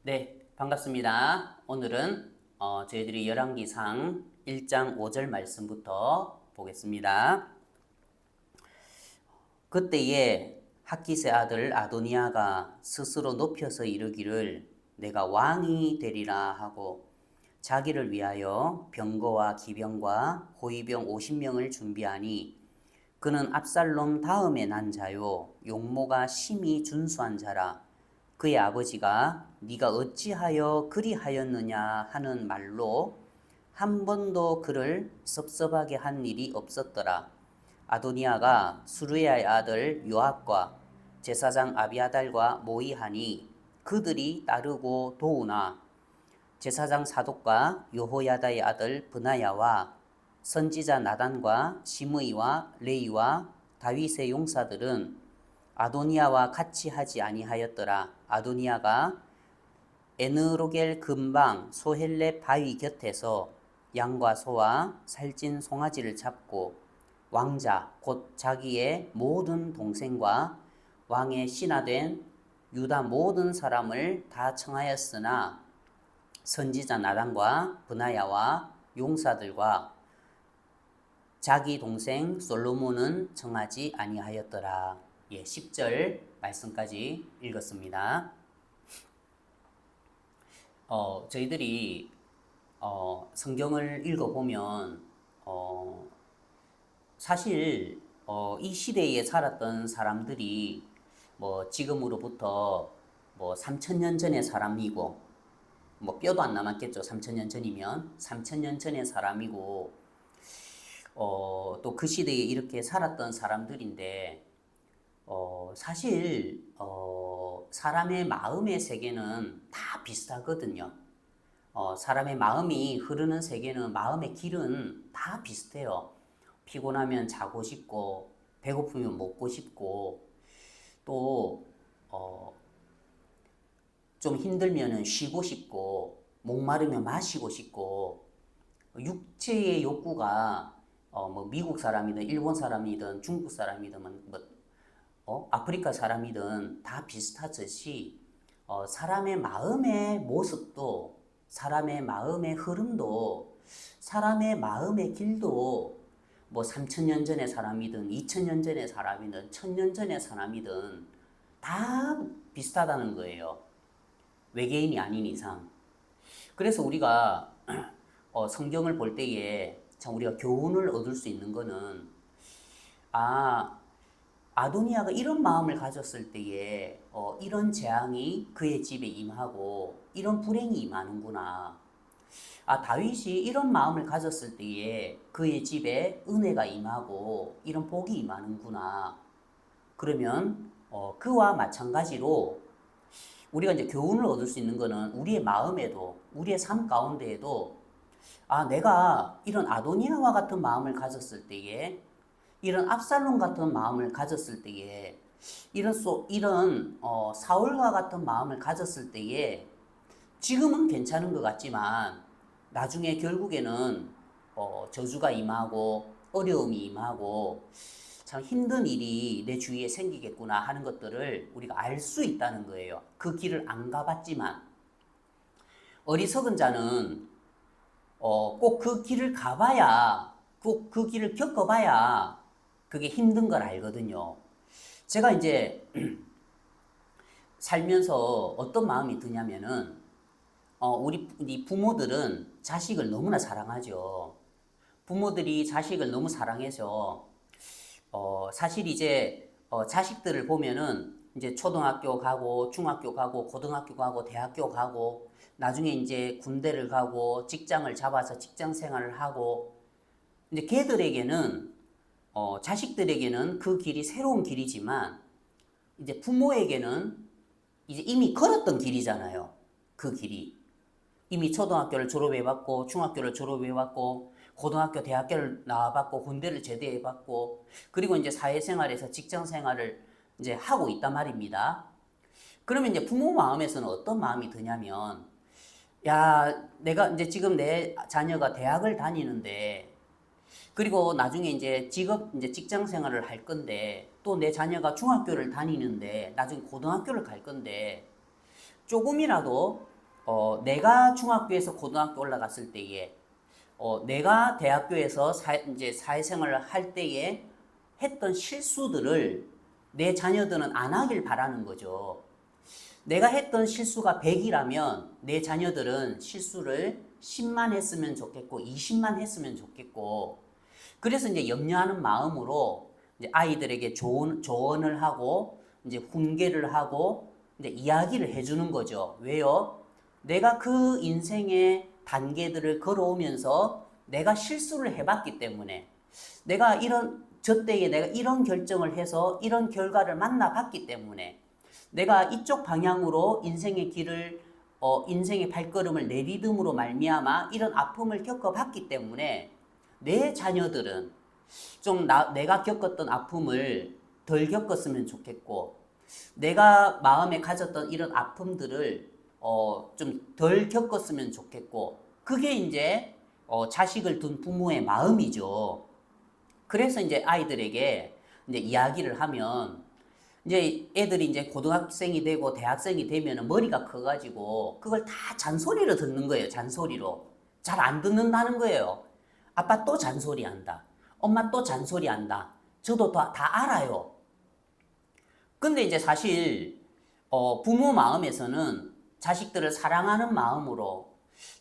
네, 반갑습니다. 오늘은 저희들이 열왕기상 1장 5절 말씀부터 보겠습니다. 그때에 학깃의 아들 아도니아가 스스로 높여서 이르기를 내가 왕이 되리라 하고 자기를 위하여 병거와 기병과 호위병 50명을 준비하니 그는 압살롬 다음에 난 자요 용모가 심히 준수한 자라. 그의 아버지가 네가 어찌하여 그리하였느냐 하는 말로 한 번도 그를 섭섭하게 한 일이 없었더라. 아도니아가 수르야의 아들 요압과 제사장 아비아달과 모의하니 그들이 따르고 도우나 제사장 사독과 여호야다의 아들 브나야와 선지자 나단과 시므이와 레이와 다윗의 용사들은 아도니아와 같이 하지 아니하였더라. 아도니아가 에느로겔 근방 소헬렙 바위 곁에서 양과 소와 살찐 송아지를 잡고 왕자 곧 자기의 모든 동생과 왕의 신하된 유다 모든 사람을 다 청하였으나 선지자 나단과 브나야와 용사들과 자기 동생 솔로몬은 청하지 아니하였더라. 10절 말씀까지 읽었습니다. 저희들이 성경을 읽어보면 사실 이 시대에 살았던 사람들이 뭐 지금으로부터 뭐 3,000년 전의 사람이고 뭐 뼈도 안 남았겠죠. 3,000년 전이면 3,000년 전의 사람이고 또 그 시대에 이렇게 살았던 사람들인데 사실 사람의 마음의 세계는 다 비슷하거든요. 사람의 마음이 흐르는 세계는 마음의 길은 다 비슷해요. 피곤하면 자고 싶고 배고프면 먹고 싶고 또 좀 힘들면 쉬고 싶고 목마르면 마시고 싶고 육체의 욕구가 뭐 미국 사람이든 일본 사람이든 중국 사람이든 아프리카 사람이든 다 비슷하듯이 사람의 마음의 모습도 사람의 마음의 흐름도 사람의 마음의 길도 뭐 3,000년 전의 사람이든 2,000년 전의 사람이든 1,000년 전의 사람이든 다 비슷하다는 거예요. 외계인이 아닌 이상. 그래서 우리가 성경을 볼 때에 참 우리가 교훈을 얻을 수 있는 거는 아도니아가 이런 마음을 가졌을 때에 이런 재앙이 그의 집에 임하고 이런 불행이 임하는구나. 다윗이 이런 마음을 가졌을 때에 그의 집에 은혜가 임하고 이런 복이 임하는구나. 그러면 그와 마찬가지로 우리가 이제 교훈을 얻을 수 있는 거는 우리의 마음에도 우리의 삶 가운데에도 내가 이런 아도니아와 같은 마음을 가졌을 때에 이런 압살롬 같은 마음을 가졌을 때에 이런 사울과 같은 마음을 가졌을 때에 지금은 괜찮은 것 같지만 나중에 결국에는 저주가 임하고 어려움이 임하고 참 힘든 일이 내 주위에 생기겠구나 하는 것들을 우리가 알 수 있다는 거예요. 그 길을 안 가봤지만 어리석은 자는 꼭 그 길을 가봐야 꼭 그 길을 겪어봐야 그게 힘든 걸 알거든요. 제가 이제 살면서 어떤 마음이 드냐면은 우리 부모들은 자식을 너무나 사랑하죠. 부모들이 자식을 너무 사랑해서 사실 이제 자식들을 보면은 이제 초등학교 가고 중학교 가고 고등학교 가고 대학교 가고 나중에 이제 군대를 가고 직장을 잡아서 직장 생활을 하고 이제 걔들에게는 자식들에게는 그 길이 새로운 길이지만 이제 부모에게는 이제 이미 걸었던 길이잖아요. 그 길이 이미 초등학교를 졸업해봤고 중학교를 졸업해봤고 고등학교 대학교를 나와봤고 군대를 제대해봤고 그리고 이제 사회생활에서 직장생활을 이제 하고 있단 말입니다. 그러면 이제 부모 마음에서는 어떤 마음이 드냐면 내가 이제 지금 내 자녀가 대학을 다니는데 그리고 나중에 이제 이제 직장 생활을 할 건데 또 내 자녀가 중학교를 다니는데 나중에 고등학교를 갈 건데 조금이라도 내가 중학교에서 고등학교 올라갔을 때에 내가 대학교에서 이제 사회생활을 할 때에 했던 실수들을 내 자녀들은 안 하길 바라는 거죠. 내가 했던 실수가 100이라면 내 자녀들은 실수를 10만 했으면 좋겠고 20만 했으면 좋겠고, 그래서 이제 염려하는 마음으로 이제 아이들에게 조언을 하고 이제 훈계를 하고 이제 이야기를 해주는 거죠. 왜요? 내가 그 인생의 단계들을 걸어오면서 내가 실수를 해봤기 때문에, 내가 저 때에 내가 이런 결정을 해서 이런 결과를 만나봤기 때문에, 내가 이쪽 방향으로 인생의 길을 인생의 발걸음을 내리듬으로 말미암아 이런 아픔을 겪어봤기 때문에 내 자녀들은 좀 내가 겪었던 아픔을 덜 겪었으면 좋겠고, 내가 마음에 가졌던 이런 아픔들을 좀 덜 겪었으면 좋겠고, 그게 이제 자식을 둔 부모의 마음이죠. 그래서 이제 아이들에게 이제 이야기를 하면, 이제 애들이 이제 고등학생이 되고 대학생이 되면 머리가 커가지고 그걸 다 잔소리로 듣는 거예요. 잔소리로. 잘 안 듣는다는 거예요. 아빠 또 잔소리 한다. 엄마 또 잔소리 한다. 저도 다 알아요. 근데 이제 사실 부모 마음에서는 자식들을 사랑하는 마음으로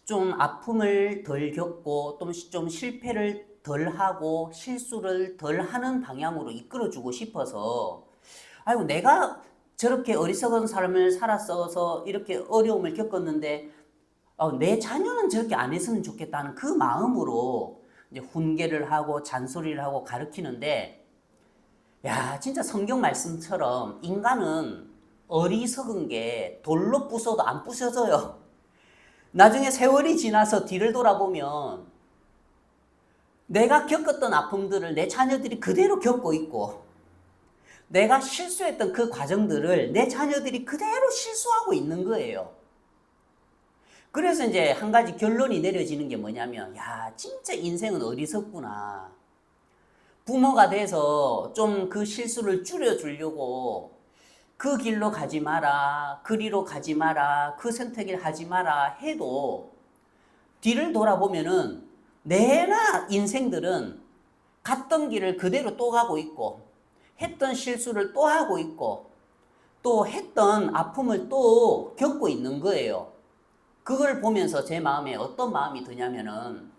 좀 아픔을 덜 겪고 좀 실패를 덜 하고 실수를 덜 하는 방향으로 이끌어주고 싶어서, 아이고 내가 저렇게 어리석은 삶을 살았어서 이렇게 어려움을 겪었는데 내 자녀는 저렇게 안 했으면 좋겠다는 그 마음으로 이제 훈계를 하고 잔소리를 하고 가르치는데, 야, 진짜 성경 말씀처럼 인간은 어리석은 게 돌로 부숴도 안 부셔져요. 나중에 세월이 지나서 뒤를 돌아보면 내가 겪었던 아픔들을 내 자녀들이 그대로 겪고 있고, 내가 실수했던 그 과정들을 내 자녀들이 그대로 실수하고 있는 거예요. 그래서 이제 한 가지 결론이 내려지는 게 뭐냐면, 야, 진짜 인생은 어리석구나. 부모가 돼서 좀 그 실수를 줄여주려고 그 길로 가지 마라, 그리로 가지 마라, 그 선택을 하지 마라 해도 뒤를 돌아보면은 내나 인생들은 갔던 길을 그대로 또 가고 있고, 했던 실수를 또 하고 있고, 또 했던 아픔을 또 겪고 있는 거예요. 그걸 보면서 제 마음에 어떤 마음이 드냐면은,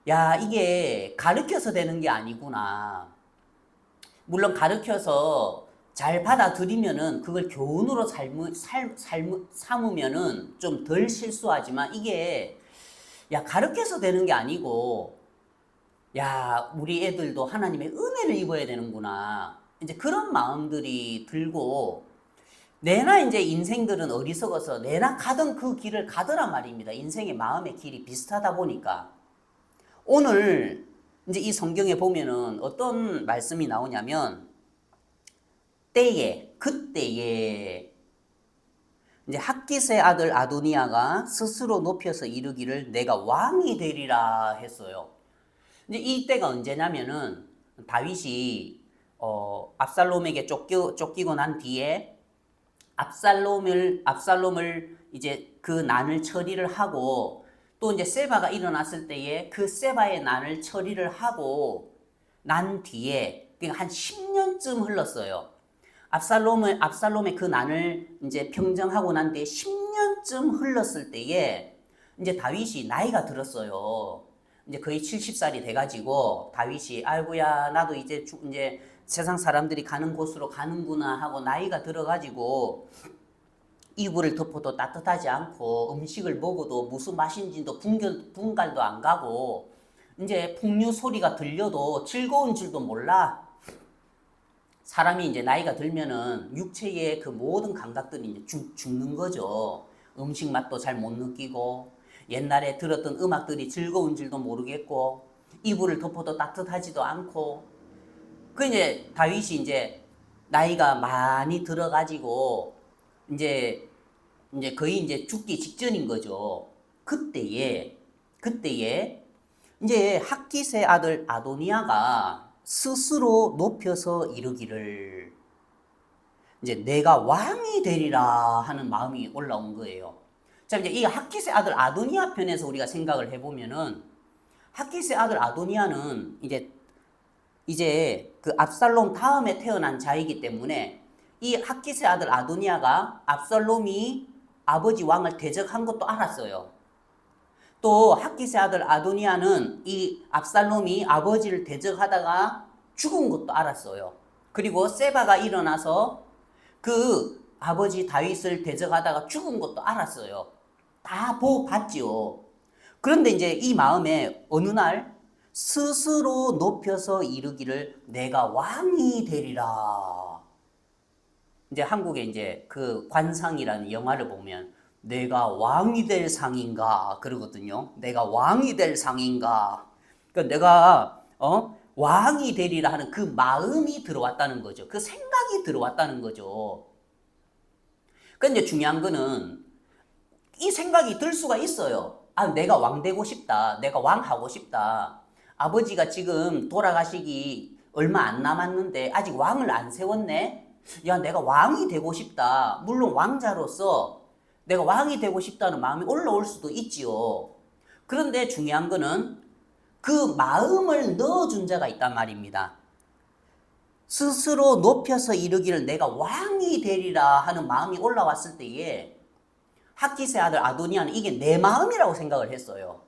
야, 이게 가르쳐서 되는 게 아니구나. 물론 가르쳐서 잘 받아들이면은 그걸 교훈으로 삼으면은 좀 덜 실수하지만, 이게 야, 가르쳐서 되는 게 아니고, 야, 우리 애들도 하나님의 은혜를 입어야 되는구나. 이제 그런 마음들이 들고, 내나 이제 인생들은 어리석어서 내나 가던 그 길을 가더란 말입니다. 인생의 마음의 길이 비슷하다 보니까. 오늘 이제 이 성경에 보면은 어떤 말씀이 나오냐면, 그때에 이제 핫깃의 아들 아도니아가 스스로 높여서 이르기를 내가 왕이 되리라 했어요. 이제 이때가 언제냐면은 다윗이 압살롬에게 쫓기고 난 뒤에 압살롬을 이제 그 난을 처리를 하고, 또 이제 세바가 일어났을 때에 그 세바의 난을 처리를 하고 난 뒤에, 그러니까 한 10년쯤 흘렀어요. 압살롬의 그 난을 이제 평정하고 난 뒤에 10년쯤 흘렀을 때에 이제 다윗이 나이가 들었어요. 이제 거의 70살이 돼가지고 다윗이 아이고야 나도 이제 세상 사람들이 가는 곳으로 가는구나 하고 나이가 들어가지고 이불을 덮어도 따뜻하지 않고 음식을 먹어도 무슨 맛인지도 분갈도 안 가고, 이제 풍류 소리가 들려도 즐거운 줄도 몰라. 사람이 이제 나이가 들면은 육체의 그 모든 감각들이 이제 죽는 거죠. 음식 맛도 잘 못 느끼고, 옛날에 들었던 음악들이 즐거운 줄도 모르겠고, 이불을 덮어도 따뜻하지도 않고. 그 이제 다윗이 이제 나이가 많이 들어가지고 이제 거의 이제 죽기 직전인 거죠. 그때에 이제 핫깃의 아들 아도니아가 스스로 높여서 이르기를 이제 내가 왕이 되리라 하는 마음이 올라온 거예요. 자, 이제 이 핫깃의 아들 아도니아 편에서 우리가 생각을 해보면은 핫깃의 아들 아도니아는 이제 그 압살롬 다음에 태어난 자이기 때문에 이 핫깃의 아들 아도니아가 압살롬이 아버지 왕을 대적한 것도 알았어요. 또 핫깃의 아들 아도니아는 이 압살롬이 아버지를 대적하다가 죽은 것도 알았어요. 그리고 세바가 일어나서 그 아버지 다윗을 대적하다가 죽은 것도 알았어요. 다 보고봤지요. 그런데 이제 이 마음에 어느 날 스스로 높여서 이르기를 내가 왕이 되리라. 이제 한국에 이제 그 관상이라는 영화를 보면 내가 왕이 될 상인가 그러거든요. 내가 왕이 될 상인가. 그러니까 내가 왕이 되리라 하는 그 마음이 들어왔다는 거죠. 그 생각이 들어왔다는 거죠. 근데 중요한 거는 이 생각이 들 수가 있어요. 아, 내가 왕 되고 싶다. 내가 왕 하고 싶다. 아버지가 지금 돌아가시기 얼마 안 남았는데 아직 왕을 안 세웠네? 야, 내가 왕이 되고 싶다. 물론 왕자로서 내가 왕이 되고 싶다는 마음이 올라올 수도 있지요. 그런데 중요한 거는 그 마음을 넣어준 자가 있단 말입니다. 스스로 높여서 이르기를 내가 왕이 되리라 하는 마음이 올라왔을 때에 핫깃의 아들 아도니아는 이게 내 마음이라고 생각을 했어요.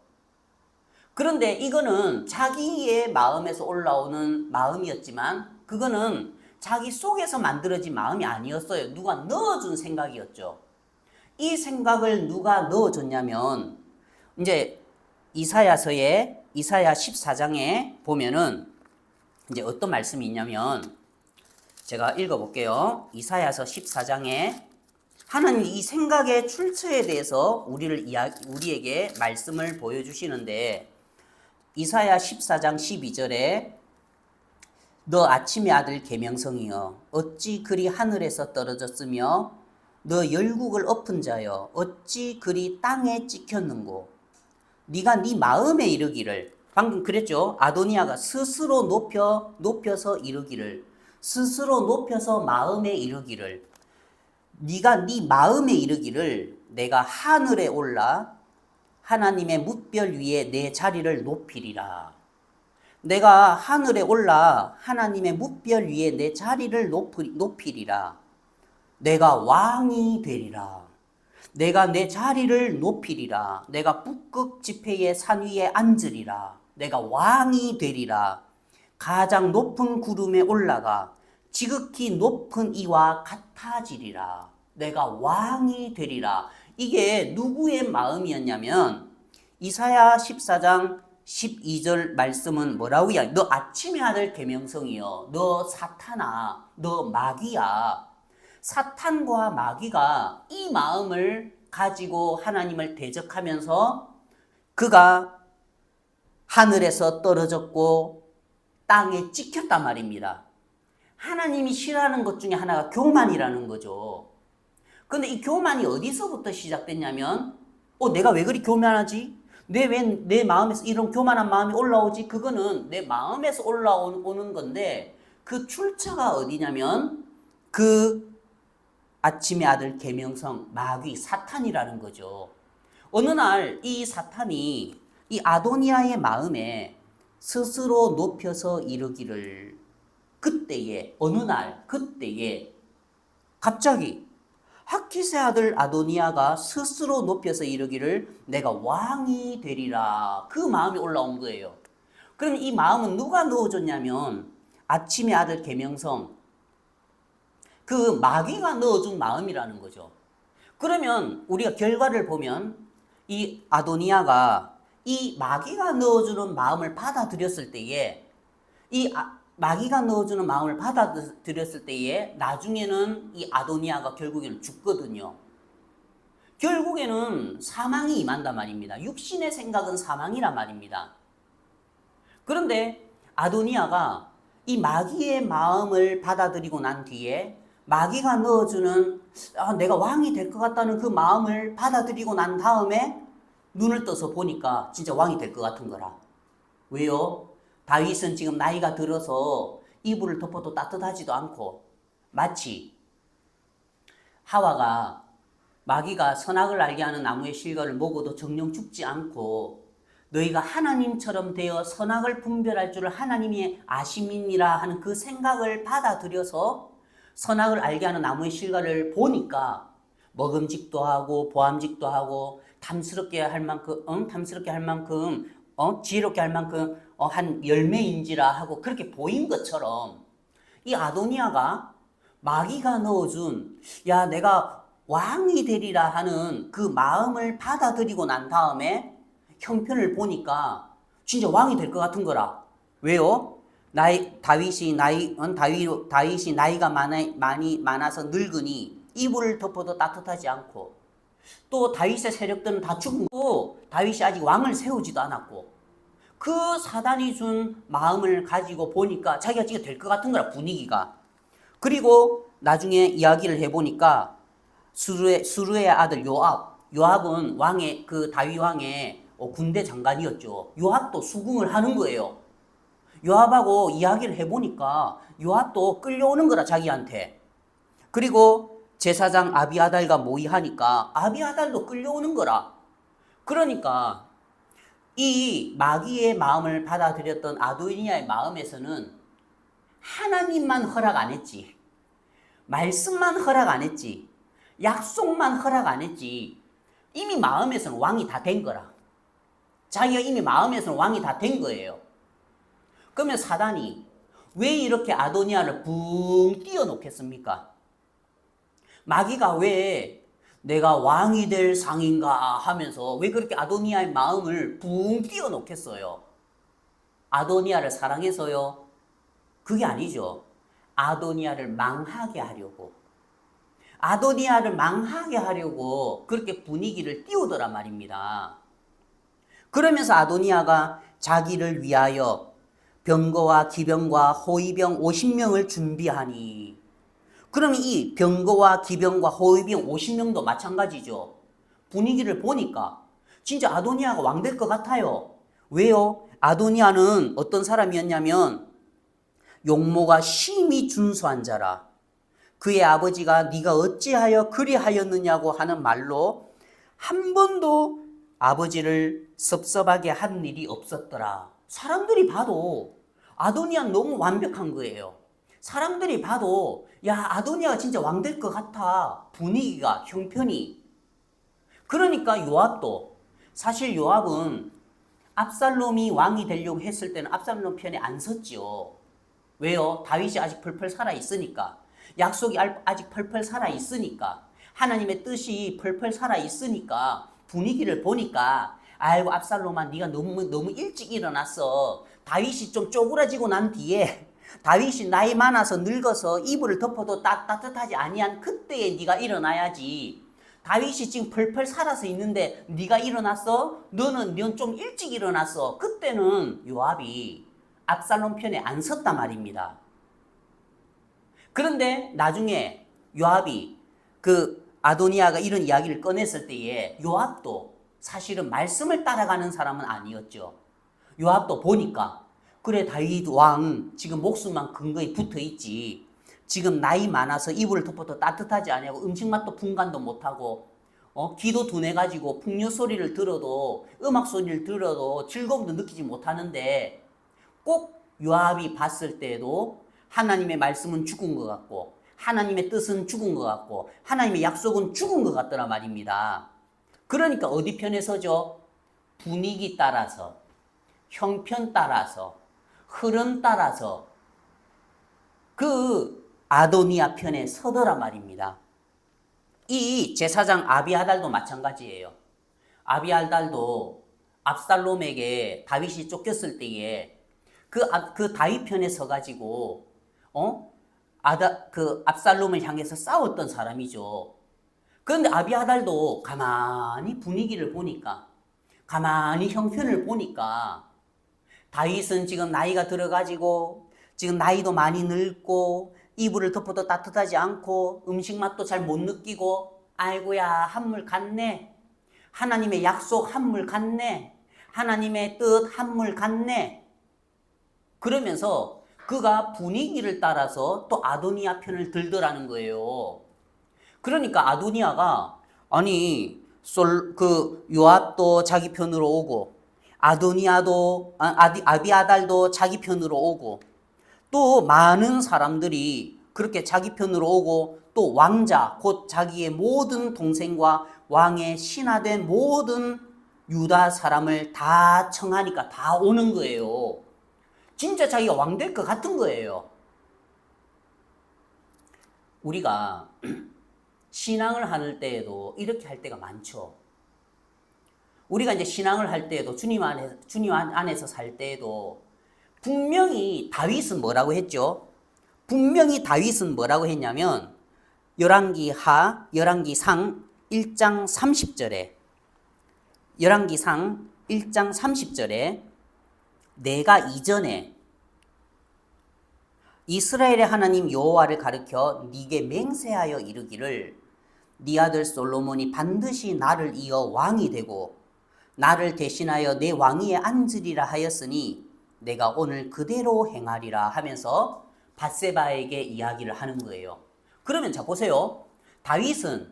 그런데 이거는 자기의 마음에서 올라오는 마음이었지만 그거는 자기 속에서 만들어진 마음이 아니었어요. 누가 넣어준 생각이었죠. 이 생각을 누가 넣어줬냐면 이제 이사야서의 이사야 14장에 보면은 이제 어떤 말씀이 있냐면 제가 읽어볼게요. 이사야서 14장에 하나님 이 생각의 출처에 대해서 우리에게 말씀을 보여주시는데 이사야 14장 12절에 너 아침의 아들 계명성이여 어찌 그리 하늘에서 떨어졌으며 너 열국을 엎은 자여 어찌 그리 땅에 찍혔는고 네가 네 마음에 이르기를 방금 그랬죠. 아도니아가 스스로 높여서 이르기를 스스로 높여서 마음에 이르기를 네가 네 마음에 이르기를 내가 하늘에 올라 하나님의 뭇별 위에 내 자리를 높이리라. 내가 하늘에 올라 하나님의 뭇별 위에 내 자리를 높이리라. 내가 왕이 되리라. 내가 내 자리를 높이리라. 내가 북극 지폐의 산 위에 앉으리라. 내가 왕이 되리라. 가장 높은 구름에 올라가 지극히 높은 이와 같아지리라. 내가 왕이 되리라. 이게 누구의 마음이었냐면 이사야 14장 12절 말씀은 뭐라고 이야기? 너 아침의 아들 계명성이여. 너 사탄아. 너 마귀야. 사탄과 마귀가 이 마음을 가지고 하나님을 대적하면서 그가 하늘에서 떨어졌고 땅에 찍혔단 말입니다. 하나님이 싫어하는 것 중에 하나가 교만이라는 거죠. 그런데 이 교만이 어디서부터 시작됐냐면 내가 왜 그리 교만하지? 내 마음에서 이런 교만한 마음이 올라오지? 그거는 내 마음에서 올라오는 건데 그 출처가 어디냐면 그 아침의 아들 계명성 마귀 사탄이라는 거죠. 어느 날 이 사탄이 이 아도니아의 마음에 스스로 높여서 이르기를 그때에 어느 날 그때에 갑자기 핫깃의 아들 아도니아가 스스로 높여서 이르기를 내가 왕이 되리라. 그 마음이 올라온 거예요. 그럼 이 마음은 누가 넣어줬냐면 아침의 아들 계명성 그 마귀가 넣어준 마음이라는 거죠. 그러면 우리가 결과를 보면 이 아도니아가 이 마귀가 넣어주는 마음을 받아들였을 때에 마귀가 넣어주는 마음을 받아들였을 때에 나중에는 이 아도니아가 결국에는 죽거든요. 결국에는 사망이 임한단 말입니다. 육신의 생각은 사망이란 말입니다. 그런데 아도니아가 이 마귀의 마음을 받아들이고 난 뒤에 마귀가 넣어주는 내가 왕이 될 것 같다는 그 마음을 받아들이고 난 다음에 눈을 떠서 보니까 진짜 왕이 될 것 같은 거라. 왜요? 다윗은 지금 나이가 들어서 이불을 덮어도 따뜻하지도 않고 마치 하와가 마귀가 선악을 알게 하는 나무의 실과를 먹어도 정령 죽지 않고 너희가 하나님처럼 되어 선악을 분별할 줄을 하나님이 아심이니라 하는 그 생각을 받아들여서 선악을 알게 하는 나무의 실과를 보니까 먹음직도 하고 보암직도 하고 탐스럽게 할 만큼 지혜롭게 할 만큼 한 열매인지라 하고 그렇게 보인 것처럼 이 아도니아가 마귀가 넣어준 야 내가 왕이 되리라 하는 그 마음을 받아들이고 난 다음에 형편을 보니까 진짜 왕이 될 것 같은 거라. 왜요? 다윗이 나이가 많이 많아서 늙으니 이불을 덮어도 따뜻하지 않고 또 다윗의 세력들은 다 죽고 다윗이 아직 왕을 세우지도 않았고 그 사단이 준 마음을 가지고 보니까 자기가 진짜 될 것 같은 거라 분위기가. 그리고 나중에 이야기를 해보니까 수르의 아들 요압은 왕의 그 다윗 왕의 군대 장관이었죠. 요압도 수긍을 하는 거예요. 요압하고 이야기를 해보니까 요압도 끌려오는 거라 자기한테. 그리고 제사장 아비아달과 모의하니까 아비아달도 끌려오는 거라. 그러니까 이 마귀의 마음을 받아들였던 아도니아의 마음에서는 하나님만 허락 안 했지, 말씀만 허락 안 했지, 약속만 허락 안 했지, 이미 마음에서는 왕이 다 된 거라. 자기가 이미 마음에서는 왕이 다 된 거예요. 그러면 사단이 왜 이렇게 아도니아를 붕 띄워놓겠습니까? 마귀가 왜 내가 왕이 될 상인가 하면서 왜 그렇게 아도니아의 마음을 붕 띄워놓겠어요? 아도니아를 사랑해서요? 그게 아니죠. 아도니아를 망하게 하려고. 아도니아를 망하게 하려고 그렇게 분위기를 띄우더란 말입니다. 그러면서 아도니아가 자기를 위하여 병거와 기병과 호위병 50명을 준비하니. 그럼 이 병거와 기병과 호위병 50명도 마찬가지죠. 분위기를 보니까 진짜 아도니아가 왕 될 것 같아요. 왜요? 아도니아는 어떤 사람이었냐면 용모가 심히 준수한 자라. 그의 아버지가 네가 어찌하여 그리하였느냐고 하는 말로 한 번도 아버지를 섭섭하게 한 일이 없었더라. 사람들이 봐도 아도니아는 너무 완벽한 거예요. 사람들이 봐도 야 아도니아가 진짜 왕 될 것 같아. 분위기가 형편이. 그러니까 요압도 사실 요압은 압살롬이 왕이 되려고 했을 때는 압살롬 편에 안 섰죠. 왜요? 다윗이 아직 펄펄 살아 있으니까. 약속이 아직 펄펄 살아 있으니까. 하나님의 뜻이 펄펄 살아 있으니까 분위기를 보니까 아이고 압살롬아 네가 너무 일찍 일어났어. 다윗이 좀 쪼그라지고 난 뒤에 다윗이 나이 많아서 늙어서 이불을 덮어도 따뜻하지 아니한 그때에 네가 일어나야지. 다윗이 지금 펄펄 살아서 있는데 네가 일어났어? 넌 좀 일찍 일어났어. 그때는 요압이 압살롬 편에 안 섰단 말입니다. 그런데 나중에 요압이 그 아도니아가 이런 이야기를 꺼냈을 때에 요압도 사실은 말씀을 따라가는 사람은 아니었죠. 요압도 보니까 그래 다윗 왕 지금 목숨만 근거에 붙어 있지. 지금 나이 많아서 이불을 덮어도 따뜻하지 않냐고 음식 맛도 분간도 못하고 귀도 둔해가지고 풍류 소리를 들어도 음악 소리를 들어도 즐거움도 느끼지 못하는데 꼭 요압이 봤을 때도 하나님의 말씀은 죽은 것 같고 하나님의 뜻은 죽은 것 같고 하나님의 약속은 죽은 것 같더라 말입니다. 그러니까 어디 편에 서죠? 분위기 따라서, 형편 따라서, 흐름 따라서 그 아도니아 편에 서더라 말입니다. 이 제사장 아비아달도 마찬가지예요. 아비아달도 압살롬에게 다윗이 쫓겼을 때에 그 다윗 편에 서가지고 압살롬을 향해서 싸웠던 사람이죠. 그런데 아비아달도 가만히 분위기를 보니까, 가만히 형편을 보니까 다윗은 지금 나이가 들어가지고 지금 나이도 많이 늙고 이불을 덮어도 따뜻하지 않고 음식 맛도 잘 못 느끼고 아이고야 한물 갔네. 하나님의 약속 한물 갔네. 하나님의 뜻 한물 갔네. 그러면서 그가 분위기를 따라서 또 아도니아 편을 들더라는 거예요. 그러니까 아도니아가 아니 그 요압도 자기 편으로 오고 아도니아도 아비아달도 자기 편으로 오고 또 많은 사람들이 그렇게 자기 편으로 오고 또 왕자 곧 자기의 모든 동생과 왕의 신하된 모든 유다 사람을 다 청하니까 다 오는 거예요. 진짜 자기가 왕 될 것 같은 거예요. 우리가 신앙을 할 때에도 이렇게 할 때가 많죠. 우리가 이제 신앙을 할 때에도 주님 안에서 살 때에도 분명히 다윗은 뭐라고 했죠? 분명히 다윗은 뭐라고 했냐면 열왕기상 1장 30절에 열왕기상 1장 30절에 내가 이전에 이스라엘의 하나님 여호와를 가르쳐 네게 맹세하여 이르기를 네 아들 솔로몬이 반드시 나를 이어 왕이 되고 나를 대신하여 내 왕위에 앉으리라 하였으니 내가 오늘 그대로 행하리라 하면서 밧세바에게 이야기를 하는 거예요. 그러면 자 보세요. 다윗은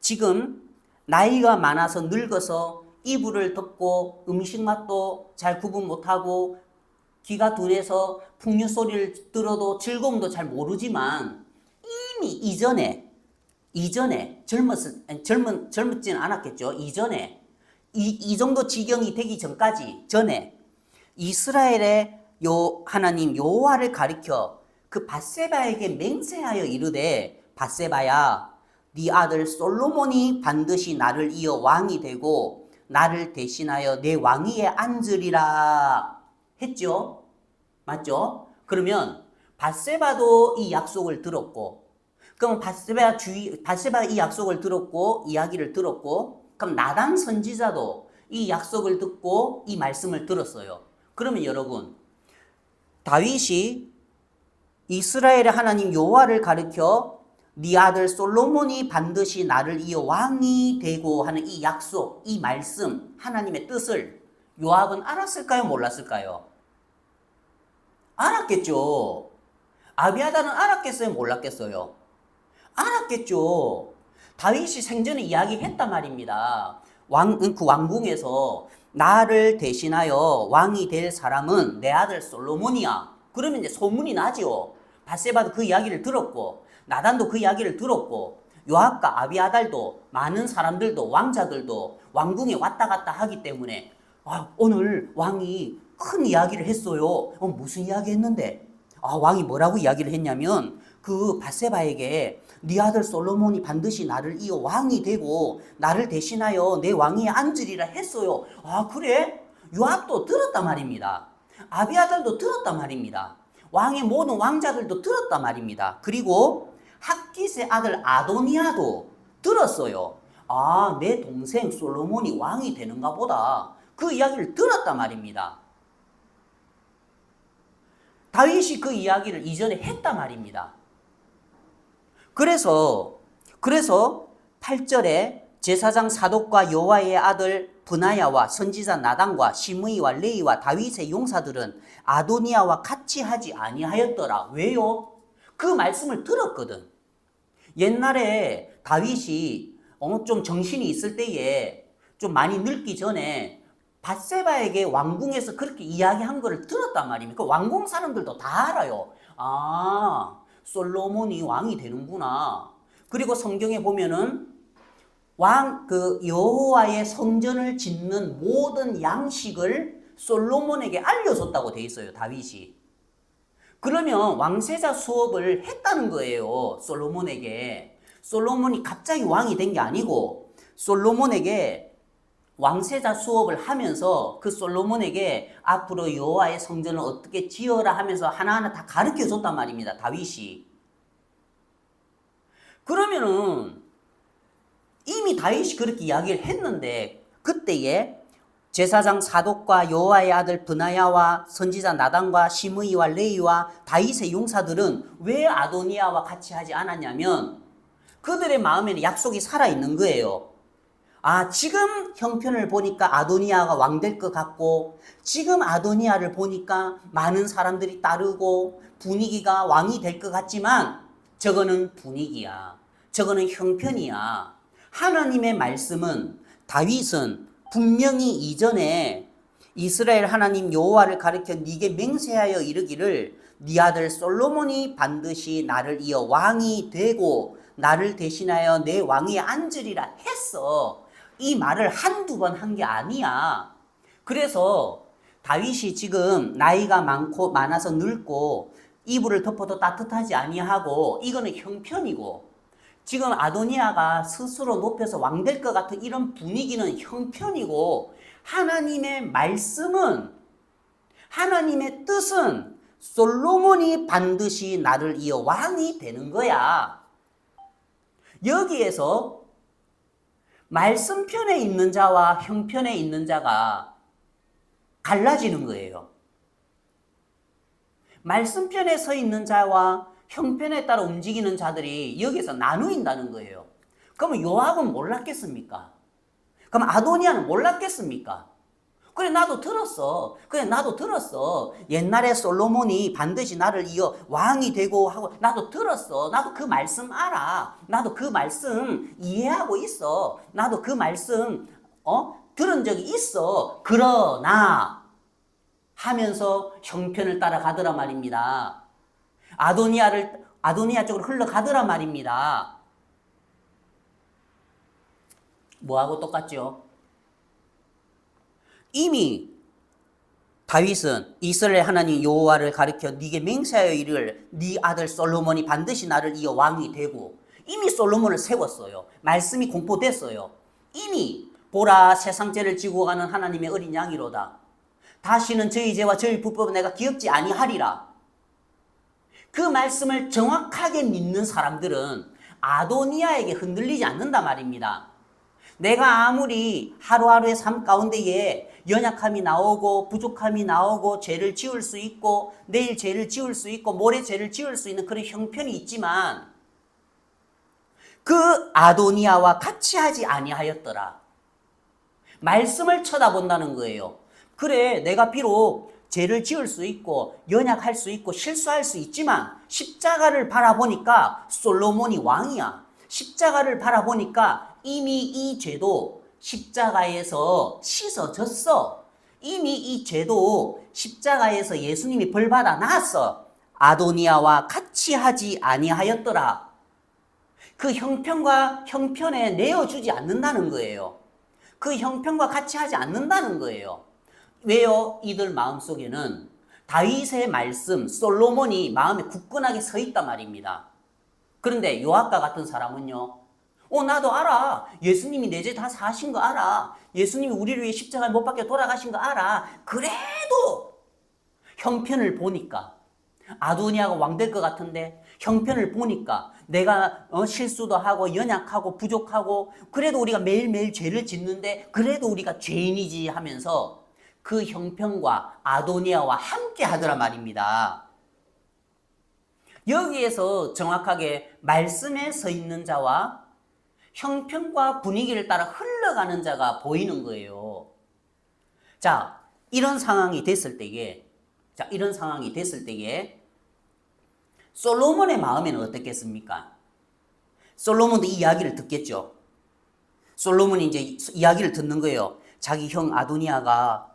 지금 나이가 많아서 늙어서 이불을 덮고 음식 맛도 잘 구분 못하고 귀가 둔해서 풍류 소리를 들어도 즐거움도 잘 모르지만 이미 이전에 젊지는 않았겠죠. 이전에 이 정도 지경이 되기 전에 이스라엘의 하나님 여호와를 가리켜 그 밧세바에게 맹세하여 이르되 밧세바야 네 아들 솔로몬이 반드시 나를 이어 왕이 되고 나를 대신하여 내 왕위에 앉으리라 했죠. 맞죠? 그러면 밧세바도 이 약속을 들었고 그럼 밧세바 이 약속을 들었고 이야기를 들었고 그럼 나단 선지자도 이 약속을 듣고 이 말씀을 들었어요. 그러면 여러분 다윗이 이스라엘의 하나님 여호와를 가리켜 네 아들 솔로몬이 반드시 나를 이어 왕이 되고 하는 이 약속, 이 말씀, 하나님의 뜻을 요압은 알았을까요? 몰랐을까요? 알았겠죠. 아비아달은 알았겠어요? 몰랐겠어요? 알았겠죠. 다윗이 생전에 이야기했단 말입니다. 그 왕궁에서 나를 대신하여 왕이 될 사람은 내 아들 솔로몬이야. 그러면 이제 소문이 나죠. 밧세바도 그 이야기를 들었고 나단도 그 이야기를 들었고 요압과 아비아달도 많은 사람들도 왕자들도 왕궁에 왔다 갔다 하기 때문에 오늘 왕이 큰 이야기를 했어요. 무슨 이야기 했는데? 왕이 뭐라고 이야기를 했냐면 그 밧세바에게 네 아들 솔로몬이 반드시 나를 이어 왕이 되고 나를 대신하여 내 왕위에 앉으리라 했어요. 그래? 요압도 들었단 말입니다. 아비아달도 들었단 말입니다. 왕의 모든 왕자들도 들었단 말입니다. 그리고 핫깃의 아들 아도니아도 들었어요. 내 동생 솔로몬이 왕이 되는가 보다. 그 이야기를 들었단 말입니다. 다윗이 그 이야기를 이전에 했단 말입니다. 그래서 8절에 제사장 사독과 여호와의 아들 브나야와 선지자 나단과 시므이와 레이와 다윗의 용사들은 아도니아와 같이 하지 아니하였더라. 왜요? 그 말씀을 들었거든. 옛날에 다윗이 좀 정신이 있을 때에 좀 많이 늙기 전에 밧세바에게 왕궁에서 그렇게 이야기한 거를 들었단 말입니다. 그 왕궁 사람들도 다 알아요. 솔로몬이 왕이 되는구나. 그리고 성경에 보면은 여호와의 성전을 짓는 모든 양식을 솔로몬에게 알려줬다고 돼 있어요, 다윗이. 그러면 왕세자 수업을 했다는 거예요, 솔로몬에게. 솔로몬이 갑자기 왕이 된 게 아니고 솔로몬에게 왕세자 수업을 하면서 그 솔로몬에게 앞으로 여호와의 성전을 어떻게 지어라 하면서 하나하나 다 가르쳐 줬단 말입니다, 다윗이. 그러면은 이미 다윗이 그렇게 이야기를 했는데 그때에 제사장 사독과 여호와의 아들 브나야와 선지자 나단과 시므이와 레이와 다윗의 용사들은 왜 아도니아와 같이 하지 않았냐면 그들의 마음에는 약속이 살아있는 거예요. 지금 형편을 보니까 아도니아가 왕 될 것 같고 지금 아도니아를 보니까 많은 사람들이 따르고 분위기가 왕이 될 것 같지만 저거는 분위기야. 저거는 형편이야. 하나님의 말씀은 다윗은 분명히 이전에 이스라엘 하나님 여호와를 가리켜 네게 맹세하여 이르기를 네 아들 솔로몬이 반드시 나를 이어 왕이 되고 나를 대신하여 내 왕위에 앉으리라 했어. 이 말을 한두 번 한 게 아니야. 그래서 다윗이 지금 나이가 많아서 늙고 이불을 덮어도 따뜻하지 아니하고 이거는 형편이고, 지금 아도니아가 스스로 높여서 왕 될 것 같은 이런 분위기는 형편이고, 하나님의 말씀은, 하나님의 뜻은 솔로몬이 반드시 나를 이어 왕이 되는 거야. 여기에서 말씀편에 있는 자와 형편에 있는 자가 갈라지는 거예요. 말씀편에 서 있는 자와 형편에 따라 움직이는 자들이 여기서 나누인다는 거예요. 그러면 요압은 몰랐겠습니까? 그럼 아도니아는 몰랐겠습니까? 그래 나도 들었어. 옛날에 솔로몬이 반드시 나를 이어 왕이 되고 하고 나도 들었어. 나도 그 말씀 알아. 나도 그 말씀 이해하고 있어. 나도 그 말씀 들은 적이 있어. 그러나 하면서 형편을 따라가더라 말입니다. 아도니아 쪽으로 흘러가더라 말입니다. 뭐하고 똑같죠? 이미 다윗은 이스라엘 하나님 여호와를 가리켜 네게 맹세하여 이르기를 네 아들 솔로몬이 반드시 나를 이어 왕이 되고, 이미 솔로몬을 세웠어요. 말씀이 공포됐어요. 이미 보라 세상 죄를 지고 가는 하나님의 어린 양이로다. 다시는 저희 죄와 저희 불법은 내가 기억지 아니하리라. 그 말씀을 정확하게 믿는 사람들은 아도니아에게 흔들리지 않는다 말입니다. 내가 아무리 하루하루의 삶 가운데에 연약함이 나오고 부족함이 나오고 죄를 지을 수 있고 내일 죄를 지을 수 있고 모레 죄를 지을 수 있는 그런 형편이 있지만 그 아도니아와 같이 하지 아니하였더라. 말씀을 쳐다본다는 거예요. 그래, 내가 비록 죄를 지을 수 있고 연약할 수 있고 실수할 수 있지만 십자가를 바라보니까 솔로몬이 왕이야. 십자가를 바라보니까 이미 이 죄도 십자가에서 씻어졌어. 이미 이 죄도 십자가에서 예수님이 벌받아 놨어. 아도니아와 같이 하지 아니하였더라. 그 형편과 형편에 내어주지 않는다는 거예요. 그 형편과 같이 하지 않는다는 거예요. 왜요? 이들 마음속에는 다윗의 말씀, 솔로몬이 마음에 굳건하게 서 있단 말입니다. 그런데 요압과 같은 사람은요, 나도 알아. 예수님이 내 죄 다 사하신 거 알아. 예수님이 우리를 위해 십자가에 못 박혀 돌아가신 거 알아. 그래도 형편을 보니까 아도니아가 왕 될 것 같은데 형편을 보니까 내가 실수도 하고 연약하고 부족하고 그래도 우리가 매일매일 죄를 짓는데 그래도 우리가 죄인이지 하면서 그 형편과 아도니아와 함께 하더라 말입니다. 여기에서 정확하게 말씀에 서 있는 자와 형편과 분위기를 따라 흘러가는 자가 보이는 거예요. 자, 이런 상황이 됐을 때에 솔로몬의 마음에는 어떻겠습니까? 솔로몬도 이 이야기를 듣겠죠. 솔로몬이 이제 이야기를 듣는 거예요. 자기 형 아도니아가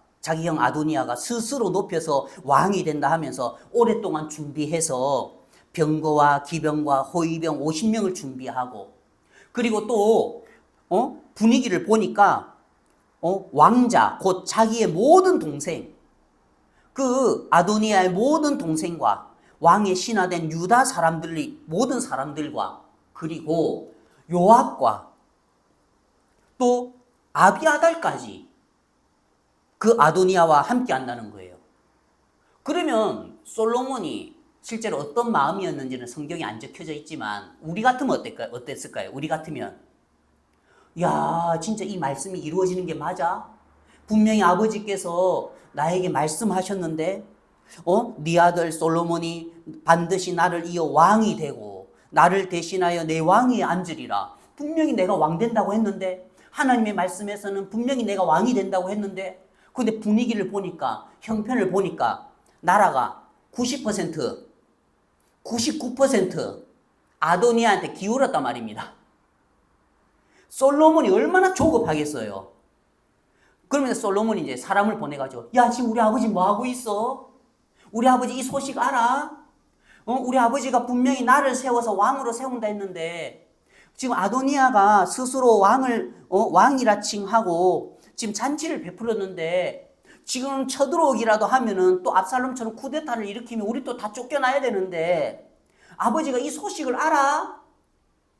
스스로 높여서 왕이 된다 하면서 오랫동안 준비해서 병거와 기병과 호위병 50명을 준비하고, 그리고 또 분위기를 보니까 왕자 곧 자기의 모든 동생, 그 아도니아의 모든 동생과 왕의 신하된 유다 사람들이 모든 사람들과 그리고 요압과 또 아비아달까지 그 아도니아와 함께 한다는 거예요. 그러면 솔로몬이 실제로 어떤 마음이었는지는 성경에 안 적혀져 있지만 우리 같으면 어땠을까요? 우리 같으면 야, 진짜 이 말씀이 이루어지는 게 맞아? 분명히 아버지께서 나에게 말씀하셨는데 네 아들 솔로몬이 반드시 나를 이어 왕이 되고 나를 대신하여 내 왕위에 앉으리라. 분명히 내가 왕 된다고 했는데, 하나님의 말씀에서는 분명히 내가 왕이 된다고 했는데, 근데 분위기를 보니까, 형편을 보니까 나라가 90%, 99% 아도니아한테 기울었단 말입니다. 솔로몬이 얼마나 조급하겠어요. 그러면 솔로몬이 이제 사람을 보내가지고, 야, 지금 우리 아버지 뭐 하고 있어? 우리 아버지 이 소식 알아? 우리 아버지가 분명히 나를 세워서 왕으로 세운다 했는데, 지금 아도니아가 스스로 왕이라 칭하고, 지금 잔치를 베풀었는데, 지금 쳐들어오기라도 하면은 또 압살롬처럼 쿠데타를 일으키면 우리 또 다 쫓겨나야 되는데, 아버지가 이 소식을 알아?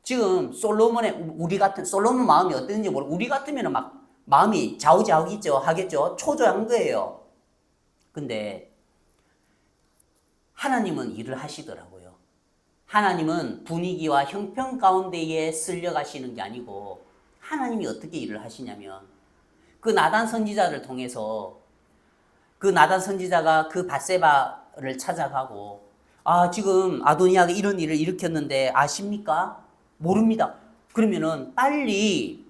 지금 솔로몬 마음이 어땠는지 모르고, 우리 같으면 막 마음이 좌우지우겠죠, 하겠죠. 초조한 거예요. 근데 하나님은 일을 하시더라고요. 하나님은 분위기와 형편 가운데에 쓸려가시는 게 아니고, 하나님이 어떻게 일을 하시냐면, 그 나단 선지자를 통해서 그 나단 선지자가 그 밧세바를 찾아가고, 아, 지금 아도니아가 이런 일을 일으켰는데 아십니까? 모릅니다. 그러면은 빨리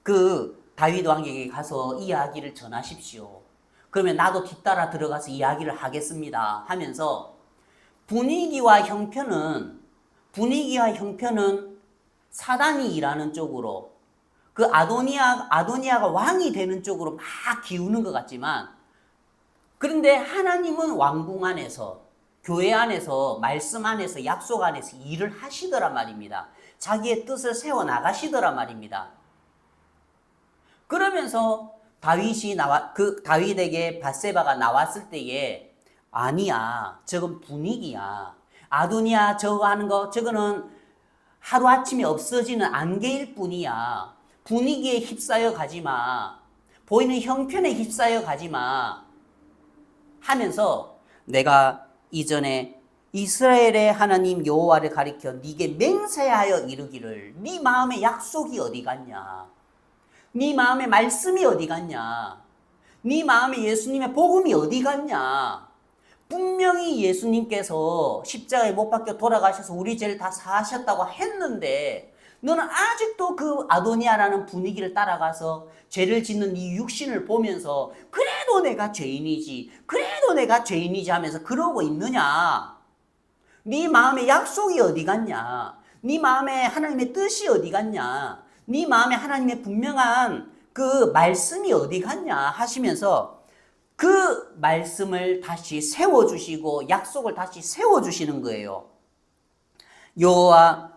그 다윗 왕에게 가서 이야기를 전하십시오. 그러면 나도 뒤따라 들어가서 이야기를 하겠습니다 하면서, 분위기와 형편은 사단이 일하는 쪽으로, 그 아도니아가 왕이 되는 쪽으로 막 기우는 것 같지만, 그런데 하나님은 왕궁 안에서, 교회 안에서, 말씀 안에서, 약속 안에서 일을 하시더란 말입니다. 자기의 뜻을 세워 나가시더란 말입니다. 그러면서 다윗에게 밧세바가 나왔을 때에, 아니야, 저건 분위기야. 아도니아 저거 하는 거, 저거는 하루아침에 없어지는 안개일 뿐이야. 분위기에 휩싸여 가지 마. 보이는 형편에 휩싸여 가지 마. 하면서, 내가 이전에 이스라엘의 하나님 여호와를 가리켜 네게 맹세하여 이르기를, 네 마음의 약속이 어디 갔냐? 네 마음의 말씀이 어디 갔냐? 네 마음에 예수님의 복음이 어디 갔냐? 분명히 예수님께서 십자가에 못 박혀 돌아가셔서 우리 죄를 다 사하셨다고 했는데, 너는 아직도 그 아도니아라는 분위기를 따라가서 죄를 짓는 이 육신을 보면서 그래도 내가 죄인이지 하면서 그러고 있느냐? 네 마음의 약속이 어디 갔냐? 네 마음에 하나님의 뜻이 어디 갔냐? 네 마음에 하나님의 분명한 그 말씀이 어디 갔냐 하시면서, 그 말씀을 다시 세워주시고 약속을 다시 세워주시는 거예요.